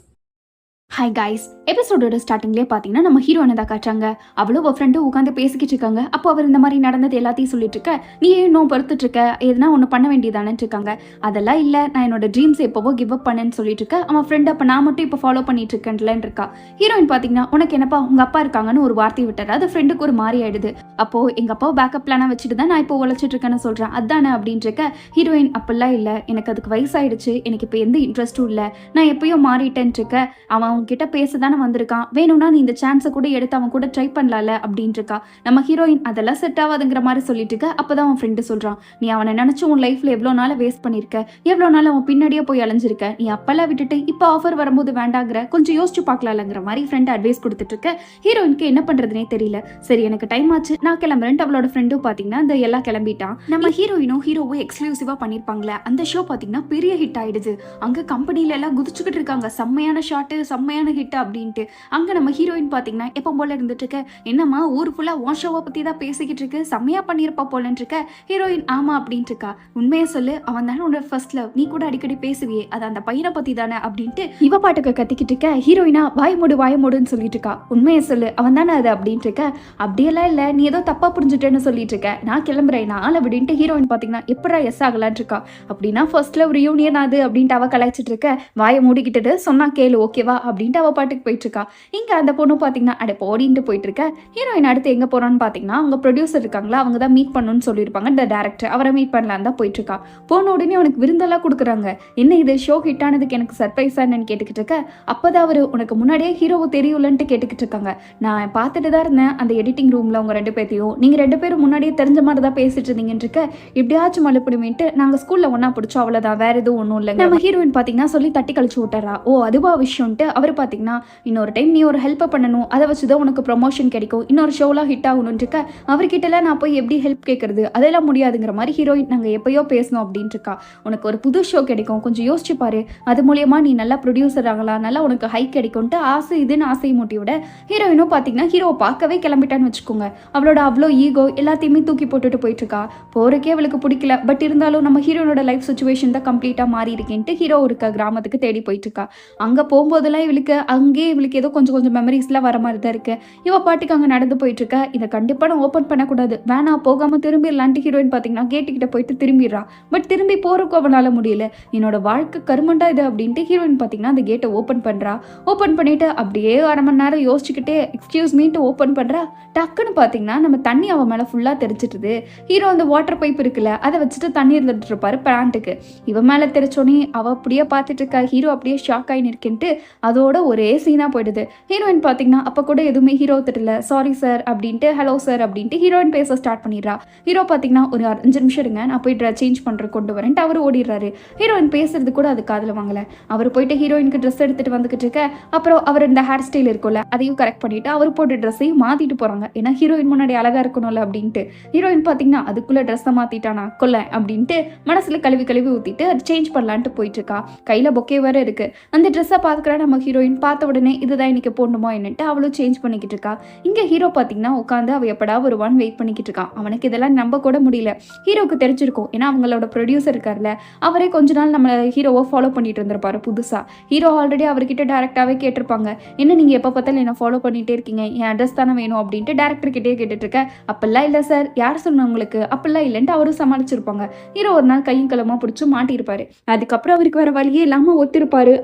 ஹாய் கைஸ், எபிசோடோட ஸ்டார்டிங்லேயே பார்த்தீங்கன்னா நம்ம ஹீரோயினை தான் காட்டுறாங்க. அவளும் ஒரு ஃப்ரெண்டும் உட்காந்து பேசிக்கிட்டு இருக்காங்க. அப்போ அவர் இந்த மாதிரி நடந்தது எல்லாத்தையும் சொல்லிட்டு இருக்க, நீ இன்னும் பொறுத்துட்டு இருக்க, எதுனா ஒன்று பண்ண வேண்டியதானு இருக்காங்க. அதெல்லாம் இல்லை, நான் என்னோட ட்ரீம்ஸ் எப்போவோ கிவ் அப் பண்ணேன்னு சொல்லிட்டு இருக்க. அவன் ஃப்ரெண்ட் அப்போ நான் மட்டும் இப்போ ஃபாலோ பண்ணிட்டு இருக்கேன்லன்னு இருக்கா. ஹீரோயின் பார்த்தீங்கன்னா உனக்கு என்னப்பா உங்க அப்பா இருக்காங்கன்னு ஒரு வார்த்தை விட்டாரு. அது ஃப்ரெண்டுக்கு ஒரு மாதிரி ஆயிடுது. அப்போ எங்க அப்பாவை பேக்கப் பிளானா வச்சுட்டு தான் நான் இப்போ உழைச்சிட்டு இருக்கேன்னு சொல்றேன், அதானே அப்படின்ட்டு இருக்க. ஹீரோயின் அப்படிலாம் இல்லை, எனக்கு அதுக்கு வயசாயிடுச்சு, எனக்கு இப்போ எந்த இன்ட்ரெஸ்ட்டும் இல்லை, நான் எப்பயோ மாறிட்டேன்னு இருக்க. அவன் அவங்க கிட்ட பேசதானே வந்திருக்கான், வேணும்னா நீ இந்த சான்ஸை கூட எடுத்து அவன் கூட ட்ரை பண்ணலாம்ல அப்படின்ட்டு இருக்கா. நம்ம ஹீரோயின் அதெல்லாம் செட் ஆகாதுங்கிற மாதிரி சொல்லிட்டு இருக்க. அப்பதான் அவன் ஃப்ரெண்டு சொல்றான், நீ அவனை நினைச்சு உன் லைஃப்ல எவ்வளோ நாள் வேஸ்ட் பண்ணிருக்க, எவ்வளோ நாள் அவன் பின்னாடியே போய் அலைஞ்சிருக்க, நீ அப்பெல்லாம் விட்டுட்டு இப்போ ஆஃபர் வரும்போது வேண்டாங்கிற, கொஞ்சம் யோசிச்சு பார்க்கலாம்ங்கிற மாதிரி ஃப்ரெண்ட் அட்வைஸ் கொடுத்துட்டு இருக்க. ஹீரோயினுக்கு என்ன பண்றதுனே தெரியல. சரி எனக்கு டைம் ஆச்சு, நான் கிளம்புறேன். அவளோட ஃப்ரெண்டும் பாத்தீங்கன்னா இந்த எல்லாம் கிளம்பிட்டான். நம்ம ஹீரோயினும் ஹீரோவும் எக்ஸ்க்ளூசிவா பண்ணிருப்பாங்களே அந்த ஷோ பாத்தீங்கன்னா பெரிய ஹிட் ஆயிடுது. அங்க கம்பெனில எல்லாம் குதிச்சுக்கிட்டு இருக்காங்க, செம்மையான ஷாட்டு, செம்மையான ஹிட் அப்படின்ட்டு. அங்க நம்ம ஹீரோயின் பாத்தீங்கன்னா எப்போ போல இருந்துட்டு இருக்க, என்னம்மா ஊர் ஃபுல்லா உன் ஷோவை பத்தி தான் பேசிக்கிட்டு இருக்கு, செம்மையா பண்ணிருப்பா போலன்னு இருக்க. ஹீரோயின் ஆமா அப்படின்ட்டு இருக்கா. உண்மையை சொல்லு, அவன் தானே உன்னோட ஃபர்ஸ்ட் லவ், நீ கூட அடிக்கடி பேசுவியே, அது அந்த பையனை பத்தி தானே அப்படின்ட்டு இவ பாட்டுக்கு கத்திக்கிட்டு இருக்க. ஹீரோயினா வாய மூடுன்னு சொல்லிட்டு இருக்கா. உண்மையை சொல்லு, அவன் தானே அது அப்படின்ட்டு இருக்க. அப்படியெல்லாம் இல்ல, நீ ஏதோ தப்பா புரிஞ்சுட்டேன்னு சொல்லிட்டு இருக்க, நான் கிளம்புறேன் நான் அப்படின்ட்டு ஹீரோயின் பாத்தீங்கன்னா எப்படா எஸ் ஆகலான் இருக்கா. அப்படின்னா ஃபர்ஸ்ட் லவ் ரியூனியன் அது அப்படின்ட்டு அவ கலாய்ச்சிட்டு இருக்க. வாயை மூடிக்கிட்டு சொன்னா கேளு ஓகேவா அப்படின்ட்டு அவள் பாட்டுக்கு போயிட்டுருக்கா. இங்கே அந்த பொண்ணு பார்த்தீங்கன்னா அட போடின்ட்டு போயிட்டுருக்க. ஹீரோயின் அடுத்து எங்கே போகிறான்னு பார்த்தீங்கன்னா அவங்க ப்ரொடியூசர் இருக்காங்களா, அவங்க தான் மீட் பண்ணணும்னு சொல்லியிருப்பாங்க. இந்த டேரக்டர் அவரை மீட் பண்ணலான்னு தான் போயிட்டுருக்கா. போன உடனே அவனுக்கு விருந்தெல்லாம் கொடுக்குறாங்க. என்ன இது ஷோ ஹிட் ஆனதுக்கு எனக்கு சர்ப்ரைஸான்னு கேட்டுக்கிட்டு இருக்க. அப்போ தான் அவர் உனக்கு முன்னாடியே ஹீரோவை தெரியும்லன்ட்டு கேட்டுக்கிட்டு இருக்காங்க. நான் பார்த்துட்டு தான் இருந்தேன் அந்த எடிட்டிங் ரூமில் அவங்க 2 பேர்த்தையும். நீங்கள் 2 பேரும் முன்னாடியே தெரிஞ்ச மாதிரி தான் பேசிட்டு இருந்தீங்கன்னு இருக்க. எப்படியாச்சும் மழுப்பிடுமேட்டு நாங்கள் ஸ்கூலில் ஒன்றா பிடிச்சோம், அவ்வளோதான், வேறு எதுவும் ஒன்றும் இல்லை. நம்ம ஹீரோயின் பார்த்தீங்கன்னா சொல்லி தட்டி கழிச்சு விட்டுறா. ஓ அதுவா விஷயம்ட்டு அவர் பார்த்தீங்கன்னா இன்னொரு டைம் நீ ஒரு ஹெல்ப்பை பண்ணணும், அதை வச்சு தான் உனக்கு ப்ரொமோஷன் கிடைக்கும், இன்னொரு ஷோலாம் ஹிட் ஆகணும்னு இருக்க. அவர்கிட்டலாம் நான் போய் எப்படி ஹெல்ப் கேட்கறது, அதெல்லாம் முடியாதுங்கிற மாதிரி ஹீரோயின் நாங்கள் எப்பயோ பேசணும் அப்படின்ட்டு இருக்கா. உனக்கு ஒரு புது ஷோ கிடைக்கும், கொஞ்சம் யோசிச்சு பாரு, அது மூலியமா நீ நல்லா ப்ரொடியூசர் ஆகலாம், நல்லா உனக்கு ஹைக் கிடைக்கும்ட்டு ஆசை இதுன்னு ஆசையை மூட்டி விட ஹீரோயினும் பார்த்தீங்கன்னா ஹீரோவை பார்க்கவே கிளம்பிட்டான்னு வச்சுக்கோங்க. அவளோட அவ்வளோ ஈகோ எல்லாத்தையுமே தூக்கி போட்டுட்டு போயிட்டு இருக்கா. போறக்கே அவளுக்கு பிடிக்கல. பட் இருந்தாலும் நம்ம ஹீரோனோட லைஃப் சுச்சுவேஷன் தான் கம்ப்ளீட்டாக மாறி இருக்கேன்ட்டு ஹீரோ இருக்க கிராமத்துக்கு தேடி போயிட்டு இருக்கா. அங்கே போகும்போதெல்லாம் இவளுக்கு ஏதோ கொஞ்சம் மெமரிஸ்லாம் வர மாதிரி தான் இருக்கு. இவ பாட்டுக்கு அங்கே நடந்து போயிட்டு இருக்க. இதை கண்டிப்பாக நான் ஓப்பன் பண்ணக்கூடாது, வேணா போகாம திரும்பிடலான்ட்டு ஹீரோயின் பார்த்தீங்கன்னா கேட்டுக்கிட்ட போயிட்டு திரும்பிடுறா. பட் திரும்பி போறதுக்கு அவனால முடியல. என்னோட வாழ்க்கை கருமண்டா இது அப்படின்ட்டு ஹீரோயின் பார்த்தீங்கன்னா அந்த கேட்டை ஓப்பன் பண்றா. ஓப்பன் பண்ணிட்டு அப்படியே 1/2 மணி நேரம் யோசிச்சுக்கிட்டே எக்ஸ்கியூஸ் மீட்டு ஓப்பன் பண்றா. டக்குன்னு பார்த்தீங்கன்னா நம்ம தண்ணி அவன் மேலே ஃபுல்லாக தெரிச்சிட்டுது. ஹீரோ அந்த வாட்டர் பைப் இருக்குல்ல அதை வச்சுட்டு தண்ணி இருந்துட்டு இருப்பாரு பிளான்ட்டுக்கு. இவன் மேலே தெரிச்சோன்னே அவள் அப்படியே பார்த்துட்டு இருக்கா. ஹீரோ அப்படியே ஷாக் ஆகி நிற்கின்ட்டு அதோட ஒரே சீனாக போயிடுது. ஹீரோயின் பார்த்தீங்கன்னா அப்போ கூட எதுவுமே ஹீரோ திட்டல. சாரி சார் அப்படின்ட்டு ஹலோ சார் அப்படின்ட்டு ஹீரோயின் பேச ஸ்டார்ட் பண்ணிடுறா. ஹீரோ பார்த்தீங்கன்னா ஒரு 5 நிமிஷம் இருங்க, நான் போய் சேஞ்ச் பண்ணுறேன் கொண்டு வரேன்ட்டு அவர் ஓடிடுறாரு. ஹீரோயின் பேசுறது கூட அது காதில் வாங்கலை. அவர் போயிட்டு ஹீரோயினுக்கு ட்ரெஸ் எடுத்துட்டு வந்துக்கிட்டு இருக்க. அப்புறம் அவர் இந்த ஹேர் ஸ்டைல் இருக்கும்ல அதையும் கரெக்ட் பண்ணிட்டு அவர் போட்ட ட்ரெஸ்ஸையும் மாற்றிட்டு போகிறாங்க. ஏன்னா ஹீரோயின் முன்னாடி அழகாக இருக்கணும்ல அப்படின்ட்டு. ஹீரோயின் பார்த்தீங்கன்னா அதுக்குள்ளே ட்ரெஸ்ஸை மாற்றிட்டானா கொல்ல அப்படின்ட்டு மனசில் கழுவி ஊற்றிட்டு அது சேஞ்ச் பண்ணலான்ட்டு போயிட்டு இருக்கா. கையில் பொக்கே வேற இருக்கு. அந்த ட்ரெஸ்ஸை பார்த்துக்கிறா நம்ம ஹீரோயின். பார்த்த உடனே இதுதான் இன்னைக்கு போடணுமா என்னட்டு அவளும் சேஞ்ச் பண்ணிக்கிட்டு இருக்கா. இங்கே ஹீரோ பார்த்தீங்கன்னா உட்காந்து அவள் எப்படா வருவான்னு வெயிட் பண்ணிக்கிட்டு இருக்கான். அவனுக்கு இதெல்லாம் நம்ப கூட முடியல. ஹீரோக்கு தெரிஞ்சிருக்கும், ஏன்னா அவங்களோட ப்ரொடியூசர் இருக்கார்ல அவரே கொஞ்ச நாள் நம்ம ஹீரோவை ஃபாலோ பண்ணிட்டு இருந்திருப்பாரு புதுசாக. ஹீரோ ஆல்ரெடி அவர்கிட்ட டேரெக்டாகவே கேட்டிருப்பாங்க, என்ன நீங்கள் எப்போ பார்த்தாலும் என்ன ஃபாலோ பண்ணிகிட்டே இருக்கீங்க, என் அட்ரஸ் தானே வேணும் அப்படின்ட்டு டேரக்டர்கிட்டே கேட்டுட்டு இருக்கேன். அப்பெல்லாம் இல்லை சார், யார் சொன்ன உங்களுக்கு, அப்பெல்லாம் இல்லைன்ட்டு அவரும் சமாளிச்சிருப்பாங்க. ஹீரோ ஒரு நாள் கையும் களமாக பிடிச்சி மாட்டியிருப்பாரு. அதுக்கப்புறம் அவருக்கு வேற வழியே இல்லாமல் ஒத்திருப்பாரு.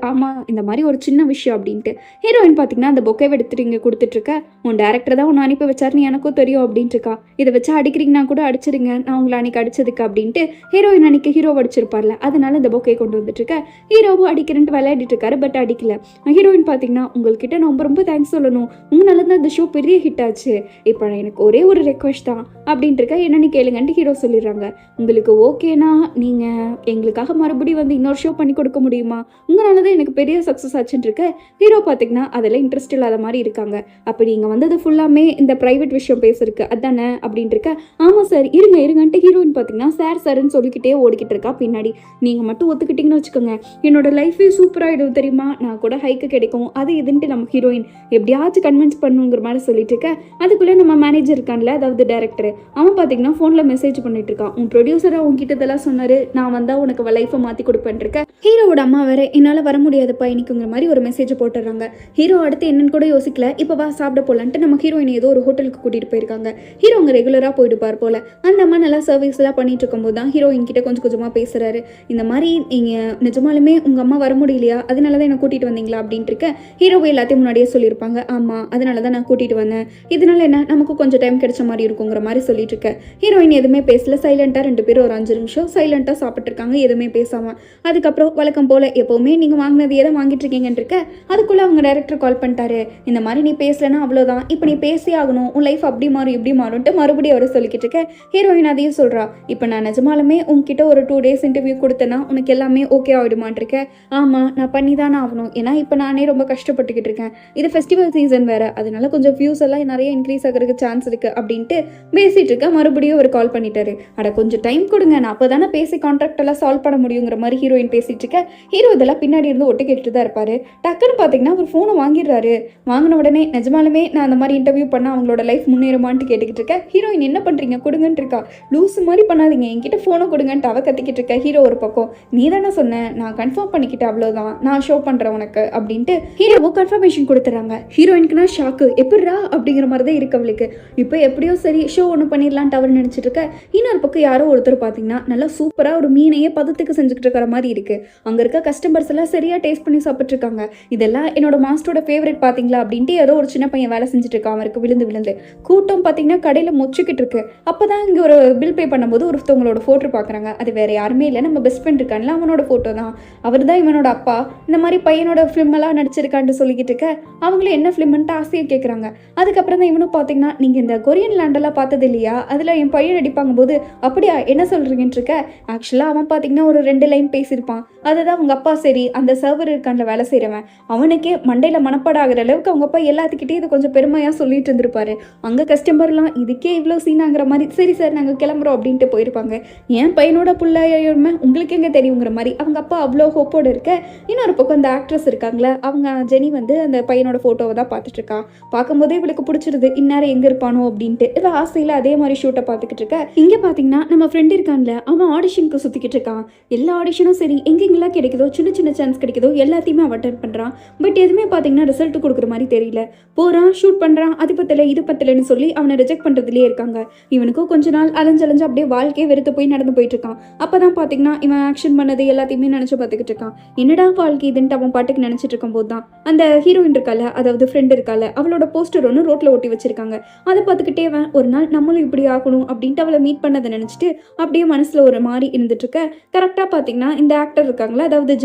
ஆமாம் இந்த மாதிரி ஒரு சின்ன விஷயம் அப்படின்ட்டு. ஹீரோயின் பார்த்தீங்கன்னா அந்த பொக்கேவை எடுத்துட்டு இங்கே கொடுத்துட்ருக்க. உன் டேரக்டர் தான் உன்னை அனுப்பி வச்சாருன்னு எனக்கும் தெரியும் அப்படின்ட்டு இருக்கா. இதை வச்சு அடிக்கிறீங்கன்னா கூட அடிச்சிருங்க, நான் உங்களை அன்னைக்கு அடிச்சதுக்கு அப்படின்ட்டு ஹீரோயின் அன்னைக்கு ஹீரோ அடிச்சிருப்பார்ல அதனால இந்த பொக்கே கொண்டு வந்துட்டு இருக்க. ஹீரோவும் அடிக்கிறேன்ட்டு விளையாடிட்டு இருக்காரு. பட் அடிக்கல. ஹீரோயின் பார்த்தீங்கன்னா உங்கள்கிட்ட நான் ரொம்ப தேங்க்ஸ் சொல்லணும், உங்களால தான் இந்த ஷோ பெரிய ஹிட் ஆச்சு. இப்போ எனக்கு ஒரே ஒரு ரெக்வஸ்ட் தான் அப்படின்ட்டு இருக்கா. என்னன்னு கேளுங்கன்ட்டு ஹீரோ சொல்லிடுறாங்க. உங்களுக்கு ஓகேனா நீங்கள் எங்களுக்காக மறுபடியும் வந்து இன்னொரு ஷோ பண்ணி கொடுக்க முடியுமா, உங்களால தான் எனக்கு பெரிய சக்ஸஸ் ஆச்சுன்னு இருக்க. ஹீரோ பார்த்தீங்கன்னா அதெல்லாம் இன்ட்ரெஸ்ட் இல்லாத மாதிரி இருக்காங்க. அப்போ நீங்கள் வந்தது ஃபுல்லாமே இந்த ப்ரைவேட் விஷயம் பேசுறதுக்கு அதானே அப்படின்ட்டு இருக்க. ஆமாம் சார் இருங்கன்ட்டு ஹீரோயின் பார்த்தீங்கன்னா சார்ன்னு சொல்லிக்கிட்டே ஓடிக்கிட்டு இருக்கா பின்னாடி. நீங்கள் மட்டும் ஒத்துக்கிட்டீங்கன்னு வச்சுக்கோங்க, என்னோட லைஃபே சூப்பராகிடும் தெரியுமா, நான் கூட ஹைக்கு கிடைக்கும் அது இதுன்ட்டு நம்ம ஹீரோயின் எப்படியாச்சும் கன்வின்ஸ் பண்ணுங்கிற மாதிரி சொல்லிட்டு இருக்க. அதுக்குள்ளே நம்ம மேனேஜர் இருக்கான்ல, அதாவது டேரக்டர், அவன் பார்த்தீங்கன்னா ஃபோனில் மெசேஜ் பண்ணிட்டு இருக்கான். உன் ப்ரொடியூசராக உங்ககிட்ட இதெல்லாம் சொன்னார், நான் வந்தால் உனக்கு லைஃப்பை மாற்றி கொடுப்பேன் இருக்க. ஹீரோவோட அம்மா வேற என்னால் வர முடியாதுப்பா இன்னைக்குங்கிற மாதிரி ஒரு மெசேஜ் போட்டுடுறாங்க. ஹீரோ அடுத்து என்னன்னு கூட யோசிக்கல. இப்போ வா சாப்பிட போகலான்ட்டு நம்ம ஹீரோயின் ஏதோ ஒரு ஹோட்டலுக்கு கூட்டிகிட்டு போயிருக்காங்க. ஹீரோ அங்கே ரெகுலராக போயிடுப்பார் போல. அந்த அம்மா நல்லா சர்வீஸ்லாம் பண்ணிட்டு இருக்கும்போது தான் ஹீரோயின் கிட்ட கொஞ்சமாக பேசுறாரு. இந்த மாதிரி நீங்கள் நிஜமாலுமே உங்கள் அம்மா வர முடியலையா, அதனால தான் என்னை கூட்டிகிட்டு வந்தீங்களா அப்படின்ட்டு இருக்க. ஹீரோவை எல்லாத்தையும் முன்னாடியே சொல்லியிருப்பாங்க. ஆமாம் அதனால தான் நான் கூட்டிகிட்டு வந்தேன், இதனால என்ன நமக்கு கொஞ்சம் டைம் கிடைச்ச மாதிரி இருக்குங்கிற மாதிரி சொல்லிட்டு இருக்க. ஹீரோயின் எதுவுமே பேசல. சைலண்டாக 2 பேரும் ஒரு 5 நிமிஷம் சைலண்டாக சாப்பிட்ருக்காங்க, எதுவுமே பேசாமல். அதுக்கப்புறம் வழக்கம் போல் எப்போவுமே நீங்கள் வாங்கினதையே தான் வாங்கிட்டு இருக்கீங்கன்னு இருக்க. அதுக்குள்ளே அவங்க டைரக்டர் கால் பண்ணிட்டாரு. இந்த மாதிரி நீ பேசலைன்னா அவ்வளோதான், இப்போ நீ பேசி ஆகணும், உன் லைஃப் அப்படி மாறும் இப்படி மாறும்ட்டு மறுபடியும் அவர் சொல்லிக்கிட்டு இருக்க. ஹீரோயின் அதையும் சொல்கிறா. இப்போ நான் நிஜமாலுமே உங்ககிட்ட ஒரு 2 days இன்டர்வியூ கொடுத்தேன்னா உனக்கு எல்லாமே ஓகே ஆகிடுமான்ட்ருக்கேன். ஆமாம் நான் பண்ணி தானே ஆகணும், ஏன்னா இப்போ நானே ரொம்ப கஷ்டப்பட்டுக்கிட்டு இருக்கேன், இது ஃபெஸ்டிவல் சீசன் வேறு, அதனால கொஞ்சம் வியூஸ் எல்லாம் நிறைய இன்க்ரீஸ் ஆகிறதுக்கு சான்ஸ் இருக்குது அப்படின்ட்டு பேசிகிட்டு இருக்க. மறுபடியும் அவர் கால் பண்ணிட்டாரு. அட கொஞ்சம் டைம் கொடுங்க, நான் அப்போ தானே பேசி கான்ட்ராக்ட் எல்லாம் சால்வ் பண்ண முடியுங்கிற மாதிரி ஹீரோயின் பேசிகிட்டு இருக்க. ஹீரோ இதெல்லாம் பின்னாடி இருந்து ஒட்டு கேட்டுட்டு தான் இருப்பாரு. டக்குன்னு பார்த்தீங்கன்னா அவர் ஃபோனை வாங்கிடுறாரு. வாங்கின உடனே நிஜமாலுமே நான் அந்த மாதிரி இன்டர்வியூ பண்ணால் அவங்களோட லைஃப் முன்னேறுமான்ட்டு கேட்டுக்கிட்டு இருக்கேன். ஹீரோயின் என்ன பண்ணுறீங்க கொடுங்கன்ட்டு இருக்கா. லூஸு மாதிரி பண்ணாதீங்க, என்கிட்ட ஃபோனை கொடுங்கன்ட்டு அவ கத்திக்கிட்டு இருக்க. ஹீரோ ஒரு பக்கம், நீ தானே சொன்னேன், நான் கன்ஃபார்ம் பண்ணிக்கிட்டேன் அவ்வளோதான், நான் ஷோ பண்ணுறேன் உனக்கு அப்படின்ட்டு ஹீரோவும் கன்ஃபர்மேஷன் கொடுத்துட்றாங்க. ஹீரோயினுக்குனா ஷாக்கு, எப்படிரா அப்படிங்கிற மாதிரி தான் இருக்கு அவளுக்கு. இப்போ எப்படியோ சரி ஷோ ஒன்று பண்ணிடலான்ட்டு அவர் நினச்சிட்டு இருக்க. இன்னொரு பக்கம் யாரோ ஒருத்தர் பார்த்தீங்கன்னா நல்லா சூப்பராக ஒரு மீனையே பதத்துக்கு செஞ்சுக்கிட்டு இருக்கிற மாதிரி இருக்கு. அங்கே இருக்க கஸ்டமர்ஸ் எல்லாம் சரியாக டேஸ்ட் பண்ணி சாப்பிட்ருக்காங்க. இதெல்லாம் என்னோட மாஸ்டரோட ஃபேவரட் பார்த்தீங்களா அப்படின்ட்டு ஏதோ ஒரு சின்ன பையன் வேலை செஞ்சுட்டு இருக்கான் அவருக்கு விழுந்து விழுந்து. கூட்டம் பார்த்தீங்கன்னா கடையில் மொச்சிக்கிட்டு இருக்கு. அப்போ தான் இங்கே ஒரு பில் பே பண்ணும்போது ஒருத்தவங்களோட ஃபோட்டோ பார்க்குறாங்க. அது வேறு யாருமே இல்லை, நம்ம பெஸ்ட் ஃப்ரெண்ட் இருக்கான்ல அவனோட ஃபோட்டோ தான். அவர் தான் இவனோட அப்பா. இந்த மாதிரி பையனோட ஃபிலிமெல்லாம் நடிச்சிருக்கான்ட்டு சொல்லிக்கிட்டு இருக்க அவங்களும் என்ன ஃபிலிம்ன்ட்டு ஆசையை கேட்குறாங்க. அதுக்கப்புறம் தான் இவனும் பார்த்தீங்கன்னா நீங்கள் இந்த கொரியன் லேண்டெல்லாம் பார்த்தது இல்லையா, அதில் என் பையன் நடிப்பாங்க போது அப்படியா என்ன சொல்கிறீங்கன்னு இருக்க. ஆக்சுவலாக அவன் பார்த்தீங்கன்னா ஒரு 2 லைன் பேசியிருப்பான். அதுதான் அவங்க அப்பா சரி அந்த சர்வர் இருக்கான்ல வேலை செய்கிறவன் அவனுக்கே மண்டையில் மனப்பாடம் ஆகிற அளவுக்கு அவங்க அப்பா எல்லாத்துக்கிட்டே இது கொஞ்சம் பெருமையாக சொல்லிட்டு இருந்திருப்பாரு. அங்கே கஸ்டமர்லாம் இதுக்கே இவ்வளோ சீனாங்கிற மாதிரி சரி சார் நாங்கள் கிளம்புறோம் அப்படின்ட்டு போயிருப்பாங்க. என் பையனோட பிள்ளையுமே உங்களுக்கு எங்கே தெரியுங்கிற மாதிரி அவங்க அப்பா அவ்வளோ ஹோப்போடு இருக்க. இன்னொரு பக்கம் அந்த ஆக்ட்ரஸ் இருக்காங்களே அவங்க ஜெனி வந்து அந்த பையனோட ஃபோட்டோவை தான் பார்த்துட்டு இருக்கா. பார்க்கும்போதே இவளுக்கு பிடிச்சிருது இந்நேரம் எங்கே இருப்பானோ அப்படின்ட்டு. இவள் ஆசையில் அதே மாதிரி ஷூட்டை பார்த்துக்கிட்டு இருக்க. இங்கே பார்த்தீங்கன்னா நம்ம ஃப்ரெண்ட் இருக்கான்ல அவன் ஆடிஷனுக்கு சுற்றிக்கிட்டு இருக்கான். எல்லா ஆடிஷனும் சரி எங்கெங்கெல்லாம் கிடைக்குதோ சின்ன சின்ன சான்ஸ் கிடைக்குதோ எல்லாத்தையுமே அவன் அட்டென்ட் பண்ணுறான். பட் எதுவுமே பார்த்தீங்கன்னா ரிசல்ட் கொடுக்குற மாதிரி தெரியல. போகிறான் ஷூட் பண்ணுறான், அது பத்தலை இது பத்தலைன்னு சொல்லி அவனை ரிஜெக்ட் பண்ணுறதுலேயே இருக்காங்க. இவனுக்கும் கொஞ்ச நாள் அலைஞ்சு அப்படியே வாழ்க்கையே வெறுத்து போய் நடந்து போயிட்டு இருக்கான். அப்போ தான் பார்த்தீங்கன்னா இவன் ஆக்ஷன் பண்ணது எல்லாத்தையுமே நினச்சி பார்த்துக்கிட்டு இருக்கான். என்னடா வாழ்க்கை இதுன்ட்டு அவன் பாட்டுக்கு நினச்சிட்டு இருக்கும் போது தான் அந்த ஹீரோயின் இருக்கால அதாவது ஃப்ரெண்ட் இருக்கால அவளோட போஸ்டர் ஒன்று ரோட்டில் ஒட்டி வச்சிருக்காங்க. அதை பார்த்துக்கிட்டே அவன் ஒரு நாள் நம்மளும் இப்படி ஆகணும் அப்படின்ட்டு அவளை மீட் பண்ணதை நினச்சிட்டு அப்படியே மனசில் ஒரு மாதிரி இருந்துட்டு இருக்க. கரெக்டாக பார்த்தீங்கன்னா இந்த ஆக்டர் இருக்காங்களா அதாவது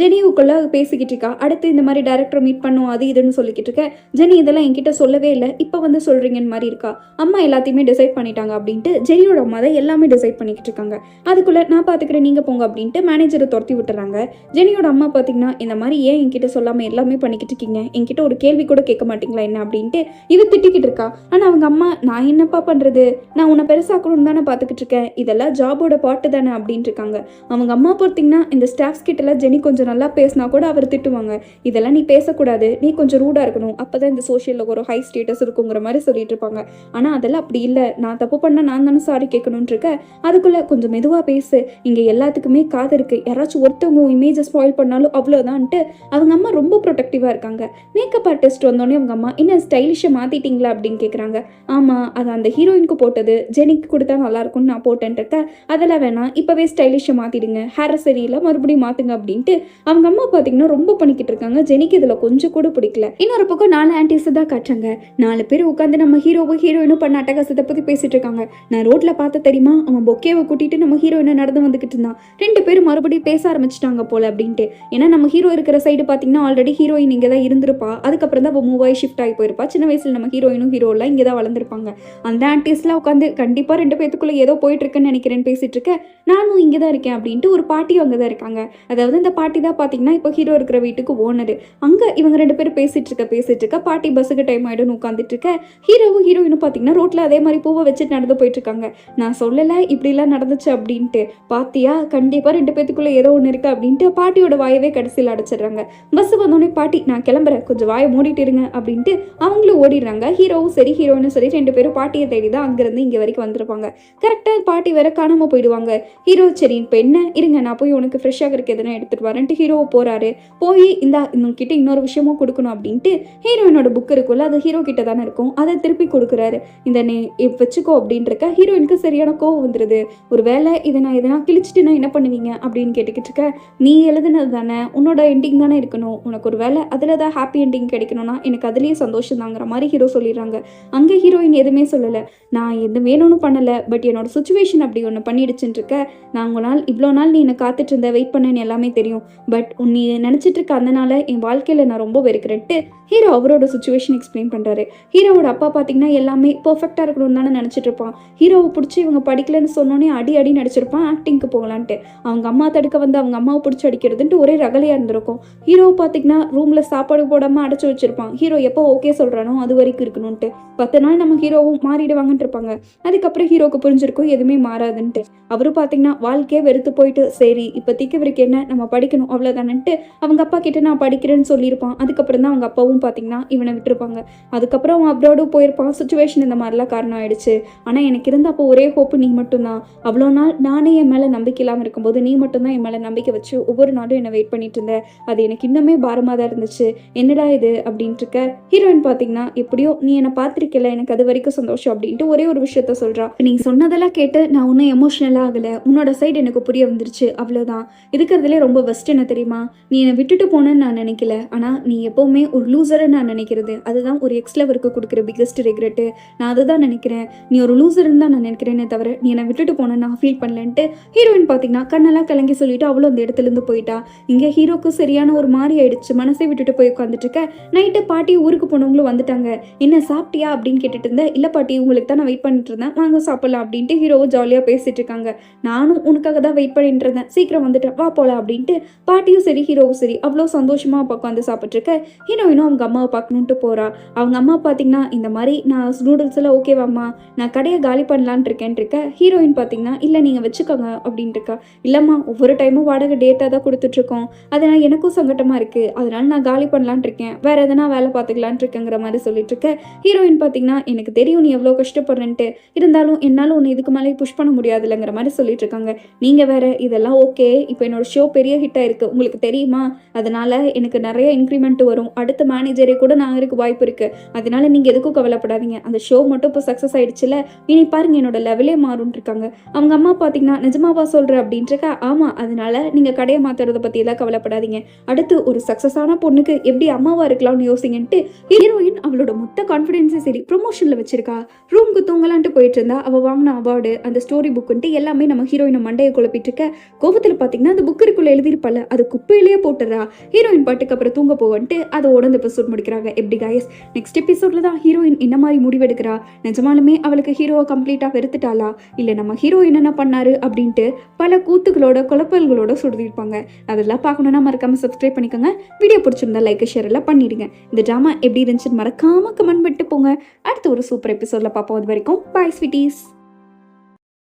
ஜெனிவுக்குள்ள பேசிக்கிட்டு இருக்கா. அடுத்து இந்த மாதிரி டைரக்டர் மீட் பண்ணும் அது இதுன்னு சொல்லிக்கிட்டு இருக்க. ஜெனி இதெல்லாம் என்கிட்ட சொல்லவே இல்லை, இப்போ வந்து சொல்றீங்கன்னு மாதிரி இருக்கா. அம்மா எல்லாத்தையுமே டிசைட் பண்ணிட்டாங்க அப்படின்ட்டு ஜெனியோட அம்மா தான் எல்லாமே டிசைட் பண்ணிக்கிட்டு இருக்காங்க. அதுக்குள்ள நான் பார்த்துக்கிறேன் நீங்க போங்க அப்படின்ட்டு மேனேஜரை துரத்தி விட்டுறாங்க. ஜெனியோட அம்மா பார்த்தீங்கன்னா இந்த மாதிரி ஏன் என்கிட்ட சொல்லாம எல்லாமே பண்ணிக்கிட்டு இருக்கீங்க, என்கிட்ட ஒரு கேள்வி கூட கேட்க மாட்டீங்களா என்ன அப்படின்ட்டு இவ திட்டிக்கிட்டு இருக்கா. ஆனா அவங்க அம்மா நான் என்னப்பா பண்றது, நான் உன்னை பெருசாக்கணும்னு தானே பார்த்துக்கிட்டு இருக்கேன், இதெல்லாம் ஜாபோட பாட்டு தானே அப்படின்ட்டு இருக்காங்க. அவங்க அம்மா பார்த்தீங்கன்னா இந்த ஸ்டாஃப்ஸ் கிட்டலாம் ஜெனி கொஞ்சம் நல்லா பேசினா கூட அவர் திட்டுவாங்க. இதெல்லாம் நீ பேசக்கூடாது, நீ கொஞ்சம் ரூடா இருக்கணும், அப்பதான் இந்த சோஷியலில் ஒரு ஹை ஸ்டேட்டஸ் இருக்குங்கிற மாதிரி சொல்லிட்டு இருப்பாங்க. ஆனா அதெல்லாம் அப்படி இல்லை, நான் தப்பு பண்ண நான் தானே சாரி கேட்கணும்னு இருக்க. அதுக்குள்ள கொஞ்சம் மெதுவா பேசு, இங்க எல்லாத்துக்குமே காது இருக்கு, யாராச்சும் ஒருத்தவங்க இமேஜை ஸ்பாயில் பண்ணாலும் அவ்வளோதான்ட்டு அவங்க அம்மா ரொம்ப ப்ரொடெக்டிவா இருக்காங்க. மேக்கப் ஆர்டிஸ்ட் வந்தோடனே அவங்க அம்மா என்ன ஸ்டைலிஷை மாத்திட்டீங்களா அப்படின்னு கேட்குறாங்க. ஆமா அது அந்த ஹீரோயினுக்கு போட்டது ஜெனிக்கு கொடுத்தா நல்லா இருக்கும்னு நான் போட்டேன் இருக்க. அதெல்லாம் வேணாம், இப்பவே ஸ்டைலிஷை மாத்திடுங்க, ஹேர் சரியில்லை மறுபடியும் மாத்துங்க அப்படின்ட்டு அவங்க அம்மா பார்த்தீங்கன்னா ரொம்ப பண்ணிக்கிட்டு இருக்காங்க. ஜெனிக்கு இதுல கொஞ்சம் கூட பிடிக்கல. இன்னொரு பக்கம் 4 ஆன்டிஸ் தான் காட்டுறாங்க. 4 பேர் உட்காந்து நம்ம ஹீரோயினும் பண்ண அட்டகாசத்தை பத்தி பேசிட்டு இருக்காங்க. நான் ரோட்ல பார்த்த தெரியுமா, அவன் பொக்கேவை கூட்டிட்டு நம்ம ஹீரோயினை நடந்து வந்துகிட்டு இருந்தான். 2 பேரும் மறுபடியும் பேச ஆரம்பிச்சிட்டாங்க போல அப்படின்ட்டு. ஏன்னா நம்ம ஹீரோ இருக்கிற சைடு பார்த்தீங்கன்னா ஆல்ரெடி ஹீரோயின் இங்கே தான் இருந்திருப்பா. அதுக்கப்புறம் தான் அவள் மூவ் ஆகி ஷிஃப்ட் ஆகி போயிருப்பா. சின்ன வயசுல நம்ம ஹீரோயினும் ஹீரோலாம் இங்கே தான் வளர்ந்துருப்பாங்க. அந்த ஆன்டிஸ்லாம் உட்காந்து கண்டிப்பா 2 பேத்துக்குள்ள ஏதோ போயிட்டு இருக்குன்னு நினைக்கிறேன்னு பேசிட்டு இருக்க. நானும் இங்கே தான் இருக்கேன் அப்படின்ட்டு ஒரு பாட்டி அங்கே தான் இருக்காங்க. அதாவது இந்த பாட்டி தான் பார்த்தீங்கன்னா இப்போ ஹீரோ இருக்கிற வீட்டுக்கு ஓனர். அங்கே இவங்க 2 பேரும் பேசிட்டு இருக்க பாட்டி பஸ்ஸுக்கு டைம் ஆகிடும் உட்காந்துட்டு இருக்க. ஹீரோயினும் பார்த்தீங்கன்னா ரோட்டில் அதே மாதிரி பூவை வச்சுட்டு நடந்து போயிட்டு இருக்காங்க. நான் சொல்லலை இப்படிலாம் நடந்துச்சு அப்படின்ட்டு. பாத்தியா கண்டிப்பாக 2 பேத்துக்குள்ள ஏதோ ஒன்று இருக்கு அப்படின்ட்டு பாட்டியோட வாயவே கடைசியில் அடைச்சிடுறாங்க. பஸ் வந்தோடனே பாட்டி நான் கிளம்புறேன் கொஞ்சம் வாயை மூடிட்டு இருங்க அப்படின்ட்டு அவங்களும் ஓடிடுறாங்க. ஹீரோவும் சரி ஹீரோயினும் சரி 2 பேரும் பாட்டியை தேடி தான் அங்கேருந்து இங்கே வரைக்கும் வந்திருப்பாங்க. கரெக்டாக பாட்டி வேற காணாமல் போயிடுவாங்க. ஹீரோ சரி இப்போ என்ன இருங்க நான் போய் உனக்கு ஃப்ரெஷ்ஷாக இருக்க எதுனா எடுத்துட்டு வரேன்ட்டு ஹீரோ போறாரு. போய் கிட்ட இன்னொரு விஷயமும் கொடுக்கணும் அப்படின்ட்டு ஹீரோயினோட புக் இருக்குல்ல அது ஹீரோ கிட்ட தானே இருக்கும், அதை திருப்பி கொடுக்குறாரு. இந்த நீ வச்சுக்கோ அப்படின்னு இருக்க. ஹீரோயினுக்கு சரியான கோவம் வந்துருது. ஒரு வேலை இதை நான் எதனா கிழிச்சிட்டு நான் என்ன பண்ணுவீங்க அப்படின்னு கேட்டுக்கிட்டு இருக்க. நீ எழுதுனது தானே, உன்னோட எண்டிங் தானே இருக்கணும், உனக்கு ஒரு வேலை அதில் தான் ஹாப்பி எண்டிங் கிடைக்கணும்னா எனக்கு அதுலேயே சந்தோஷம் தாங்கிற மாதிரி ஹீரோ சொல்லிடுறாங்க. அங்கே ஹீரோயின் எதுவுமே சொல்லலை, நான் எது வேணும்னு பண்ணலை, பட் என்னோட சுச்சுவேஷன் அப்படி ஒன்று பண்ணிடுச்சுன்னு இருக்க. நான் இவ்வளோ நாள் நீ என்னை காத்துட்டு இருந்த வெயிட் பண்ணேன்னு எல்லாமே தெரியும், பட் நீ நினச்சிட்டு இருக்க அதனால என் வாழ்க்கையில் நான் ரொம்ப வெறுக்கிறேன்ட்டு ஹீரோ அவரோட சுச்சுவேஷன் எக்ஸ்பிளைன் பண்ணுறாரு. ஹீரோவோட அப்பா பார்த்தீங்கன்னா எல்லாமே பர்ஃபெக்டாக இருக்கணும்னு தானே நினச்சிட்டு இருப்பான். ஹீரோவை பிடிச்சி இவங்க படிக்கலன்னு சொன்னோன்னே அடி நடிச்சிருப்பான் ஆக்டிங்க்கு போகலான்ட்டு. அவங்க அம்மா தடுக்க வந்து அவங்க அம்மாவை பிடிச்சி அடிக்கிறதுன்ட்டு ஒரே ரகலையாக இருந்திருக்கும். ஹீரோ பார்த்தீங்கன்னா ரூமில் சாப்பாடு போடாமல் அடைச்சி வச்சிருப்பான். ஹீரோ எப்போ ஓகே சொல்கிறானோ அது வரைக்கும் இருக்கணும்ன்ட்டு 10 நாள் நம்ம ஹீரோவும் மாறிடுவாங்கன்ட்டு இருப்பாங்க. அதுக்கப்புறம் ஹீரோக்கு புரிஞ்சிருக்கும் எதுவுமே மாறாதுன்ட்டு. அவரும் பார்த்தீங்கன்னா வாழ்க்கையே வெறுத்து போயிட்டு சரி இப்போதைக்கு இவருக்கு என்ன நம்ம படிக்கணும் அவ்வளோதானன்ட்டு அவங்க அப்பா கிட்ட நான் படிக்கிறேன்னு சொல்லியிருப்பான். அதுக்கப்புறம் தான் அவங்க அப்பாவும் பார்த்தீங்கன்னா இவனை விட்டுருப்பாங்க. அதுக்கப்புறம் அவன் அப்ராடும் போயிருப்பான். சுச்சுவேஷன் இந்த மாதிரிலாம் காரணம் ஆயிடுச்சு. ஆனால் எனக்கு இருந்த அப்போ ஒரே ஹோப்பு நீ மட்டும்தான். அவ்வளோ நாள் நானே என் மேலே நம்பிக்கை இல்லாமல் இருக்கும்போது நீ மட்டும்தான் என் மேலே நம்பிக்கை வச்சு ஒவ்வொரு நாளும் என்னை வெயிட் பண்ணிட்டு இருந்தேன். அது எனக்கு இன்னுமே பாரமாக தான் இருந்துச்சு. என்னடா இது அப்படின்ட்டு இருக்க. ஹீரோயின் பார்த்தீங்கன்னா எப்படியோ நீ என்னை பார்த்துருக்கல, எனக்கு அது வரைக்கும் சந்தோஷம் அப்படின்ட்டு ஒரே ஒரு விஷயத்த சொல்கிறா. நீ சொன்னதெல்லாம் கேட்டு நான் ஒன்றும் எமோஷனலாக ஆகலை, உன்னோட சைடு எனக்கு புரிய வந்துருச்சு அவ்வளோதான். இருக்கிறதுலே ரொம்ப பெஸ்ட் என்ன தெரியுமா, நீ என்னை விட்டுட்டு போன நான் நினைக்கல. ஆனால் நீ எப்போவுமே ஒரு லூசரை நான் நினைக்கிறது அதுதான் ஒரு எக்ஸ் லவருக்கு கொடுக்குற பிக்கஸ்ட் ரெக்ரெட்டு. நான் அதை தான் நினைக்கிறேன். நீ ஒரு லூசர்னு தான் நான் நினைக்கிறேனே தவிர நீ என்னை விட்டுட்டு போன நான் ஃபீல் பண்ணலன்ட்டு ஹீரோயின் பார்த்தீங்கன்னா கண்ணெல்லாம் கலங்கி சொல்லிட்டு அவளும் அந்த இடத்துலேருந்து போயிட்டா. இங்கே ஹீரோக்கு சரியான ஒரு மாதிரி ஆயிடுச்சு. மனசை விட்டுட்டு போய் உட்காந்துட்டு இருக்க. நைட்டு பாட்டி ஊருக்கு போனவங்களும் வந்துட்டாங்க. என்ன சாப்பிட்டியா அப்படின்னு கேட்டுட்டு இருந்தேன். இல்லை பாட்டி உங்களுக்கு தான் நான் வெயிட் பண்ணிட்டு இருந்தேன், வாங்க சாப்பிடலாம் அப்படின்ட்டு ஹீரோவும் ஜாலியாக பேசிட்டு இருக்காங்க. நானும் உனக்காக தான் வெயிட் பண்ணிட்டு இருந்தேன், சீக்கிரம் வந்துட்டேன், வா போகலாம் அப்படின்ட்டு பாட்டியும் சரி ஹீரோவும் சரி அவ்வளோ சந்தோஷமாக உட்காந்து சாப்பிட்டு இருக்க. ஹீரோயினும் அவங்க அம்மாவை பார்க்கணுன்ட்டு போறா. அவங்க அம்மா பார்த்தீங்கன்னா இந்த மாதிரி நான் நூடுல்ஸ் எல்லாம் ஓகேவாம்மா, நான் கடையை காலி பண்ணலான் இருக்கேன் இருக்க. ஹீரோயின் பார்த்தீங்கன்னா இல்லை நீங்கள் வச்சுக்கோங்க அப்படின்ட்டு இருக்கா. இல்லைம்மா ஒவ்வொரு டைமும் வாடகை டேட்டாக தான் கொடுத்துட்ருக்கோம், அதனால் எனக்கும் சங்கட்டமாக இருக்குது, அதனால நான் காலி பண்ணலான் இருக்கேன், வேற எதனா வேலை பார்த்துக்கலான் இருக்கேங்கிற மாதிரி சொல்லிட்டு இருக்க. ஹீரோயின் பார்த்தீங்கன்னா எனக்கு தெரியும் நீ எவ்வளோ கஷ்டப்படுறேன்ட்டு, இருந்தாலும் என்னால் ஒன்று இதுக்கு மேலே புஷ் பண்ண முடியாதுல்லங்கிற மாதிரி சொல்லிட்டு இருக்காங்க. நீங்கள் வேற இதெல்லாம் ஓகே, இப்போ என்னோட ஷோ பெரிய ஹிட்டாக இருக்குது உங்களுக்கு தெரியுமா, அதனால எனக்கு நிறைய இன்க்ரிமெண்ட் வரும், அடுத்த மேனேஜரே கூட நான் இருக்க வாய்ப்பு இருக்குது, அதனால நீங்கள் எதுக்கும் கவலைப்படாதீங்க, அந்த ஷோ மட்டும் இப்போ சக்ஸஸ் ஆயிடுச்சுல, இனி பாருங்க என்னோட லெவலே மாறும்னு இருக்காங்க. அவங்க அம்மா பார்த்தீங்கன்னா நிஜமாவா சொல்கிற அப்படின்ட்டு இருக்கா. ஆமாம், அதனால நீங்கள் கடையை மாற்றுறதை பற்றி எல்லாம் கவலைப்படாதீங்க, அடுத்து ஒரு சக்ஸஸான பொண்ணுக்கு எப்படி அம்மாவா இருக்கலாம்னு யோசிங்கன்ட்டு ஹீரோயின் அவளோட மொத்த கான்ஃபிடென்ஸே சரி ப்ரொமோஷனில் வச்சிருக்கா. ரூமுக்கு தூங்கலான்ட்டு போயிட்டு இருந்தா. அவள் வாங்கின அவார்டு அந்த ஸ்டோரி புக்குன்ட்டு எல்லாமே நம்ம ஹீரோயினை மண்டையை குழப்பிட்டு இருக்க. கோபத்தில் பார்த்தீங்கன்னா அந்த புக்கிற்குள்ளே எழுதியிருப்பால அது குப்பையிலேயே போட்டுறா. ஹீரோயின் பாட்டுக்கு அப்புறம் தூங்க போவன்ட்டு அதை உடந்து எபிசோட் முடிக்கிறாங்க. எப்படி காய்ஸ் நெக்ஸ்ட் எபிசோட்ல தான் ஹீரோயின் என்ன மாதிரி முடிவெடுக்கிறா, நிஜமாலுமே அவளுக்கு ஹீரோவை கம்ப்ளீட்டாக வெறுத்துட்டாளா, இல்லை நம்ம ஹீரோயின் என்ன பண்ணாரு அப்படின்ட்டு பல கூத்துகளோட குழப்பல்களோட சுடுதிருப்பாங்க. அதெல்லாம் பார்க்கணுன்னா மறக்காம சப்ஸ்கிரைப் பண்ணிக்கோங்க. வீடியோ பிடிச்சிருந்தா லைக் ஷேர் எல்லாம் பண்ணிடுங்க. இந்த ட்ராமா எப்படி இருந்துச்சுன்னு மறக்காம கமெண்ட் பண்ணிட்டு போங்க. அடுத்து ஒரு சூப்பர் எபிசோட்ல பார்ப்போம். அது வரைக்கும் பாய் ஸ்வீட்டீஸ்.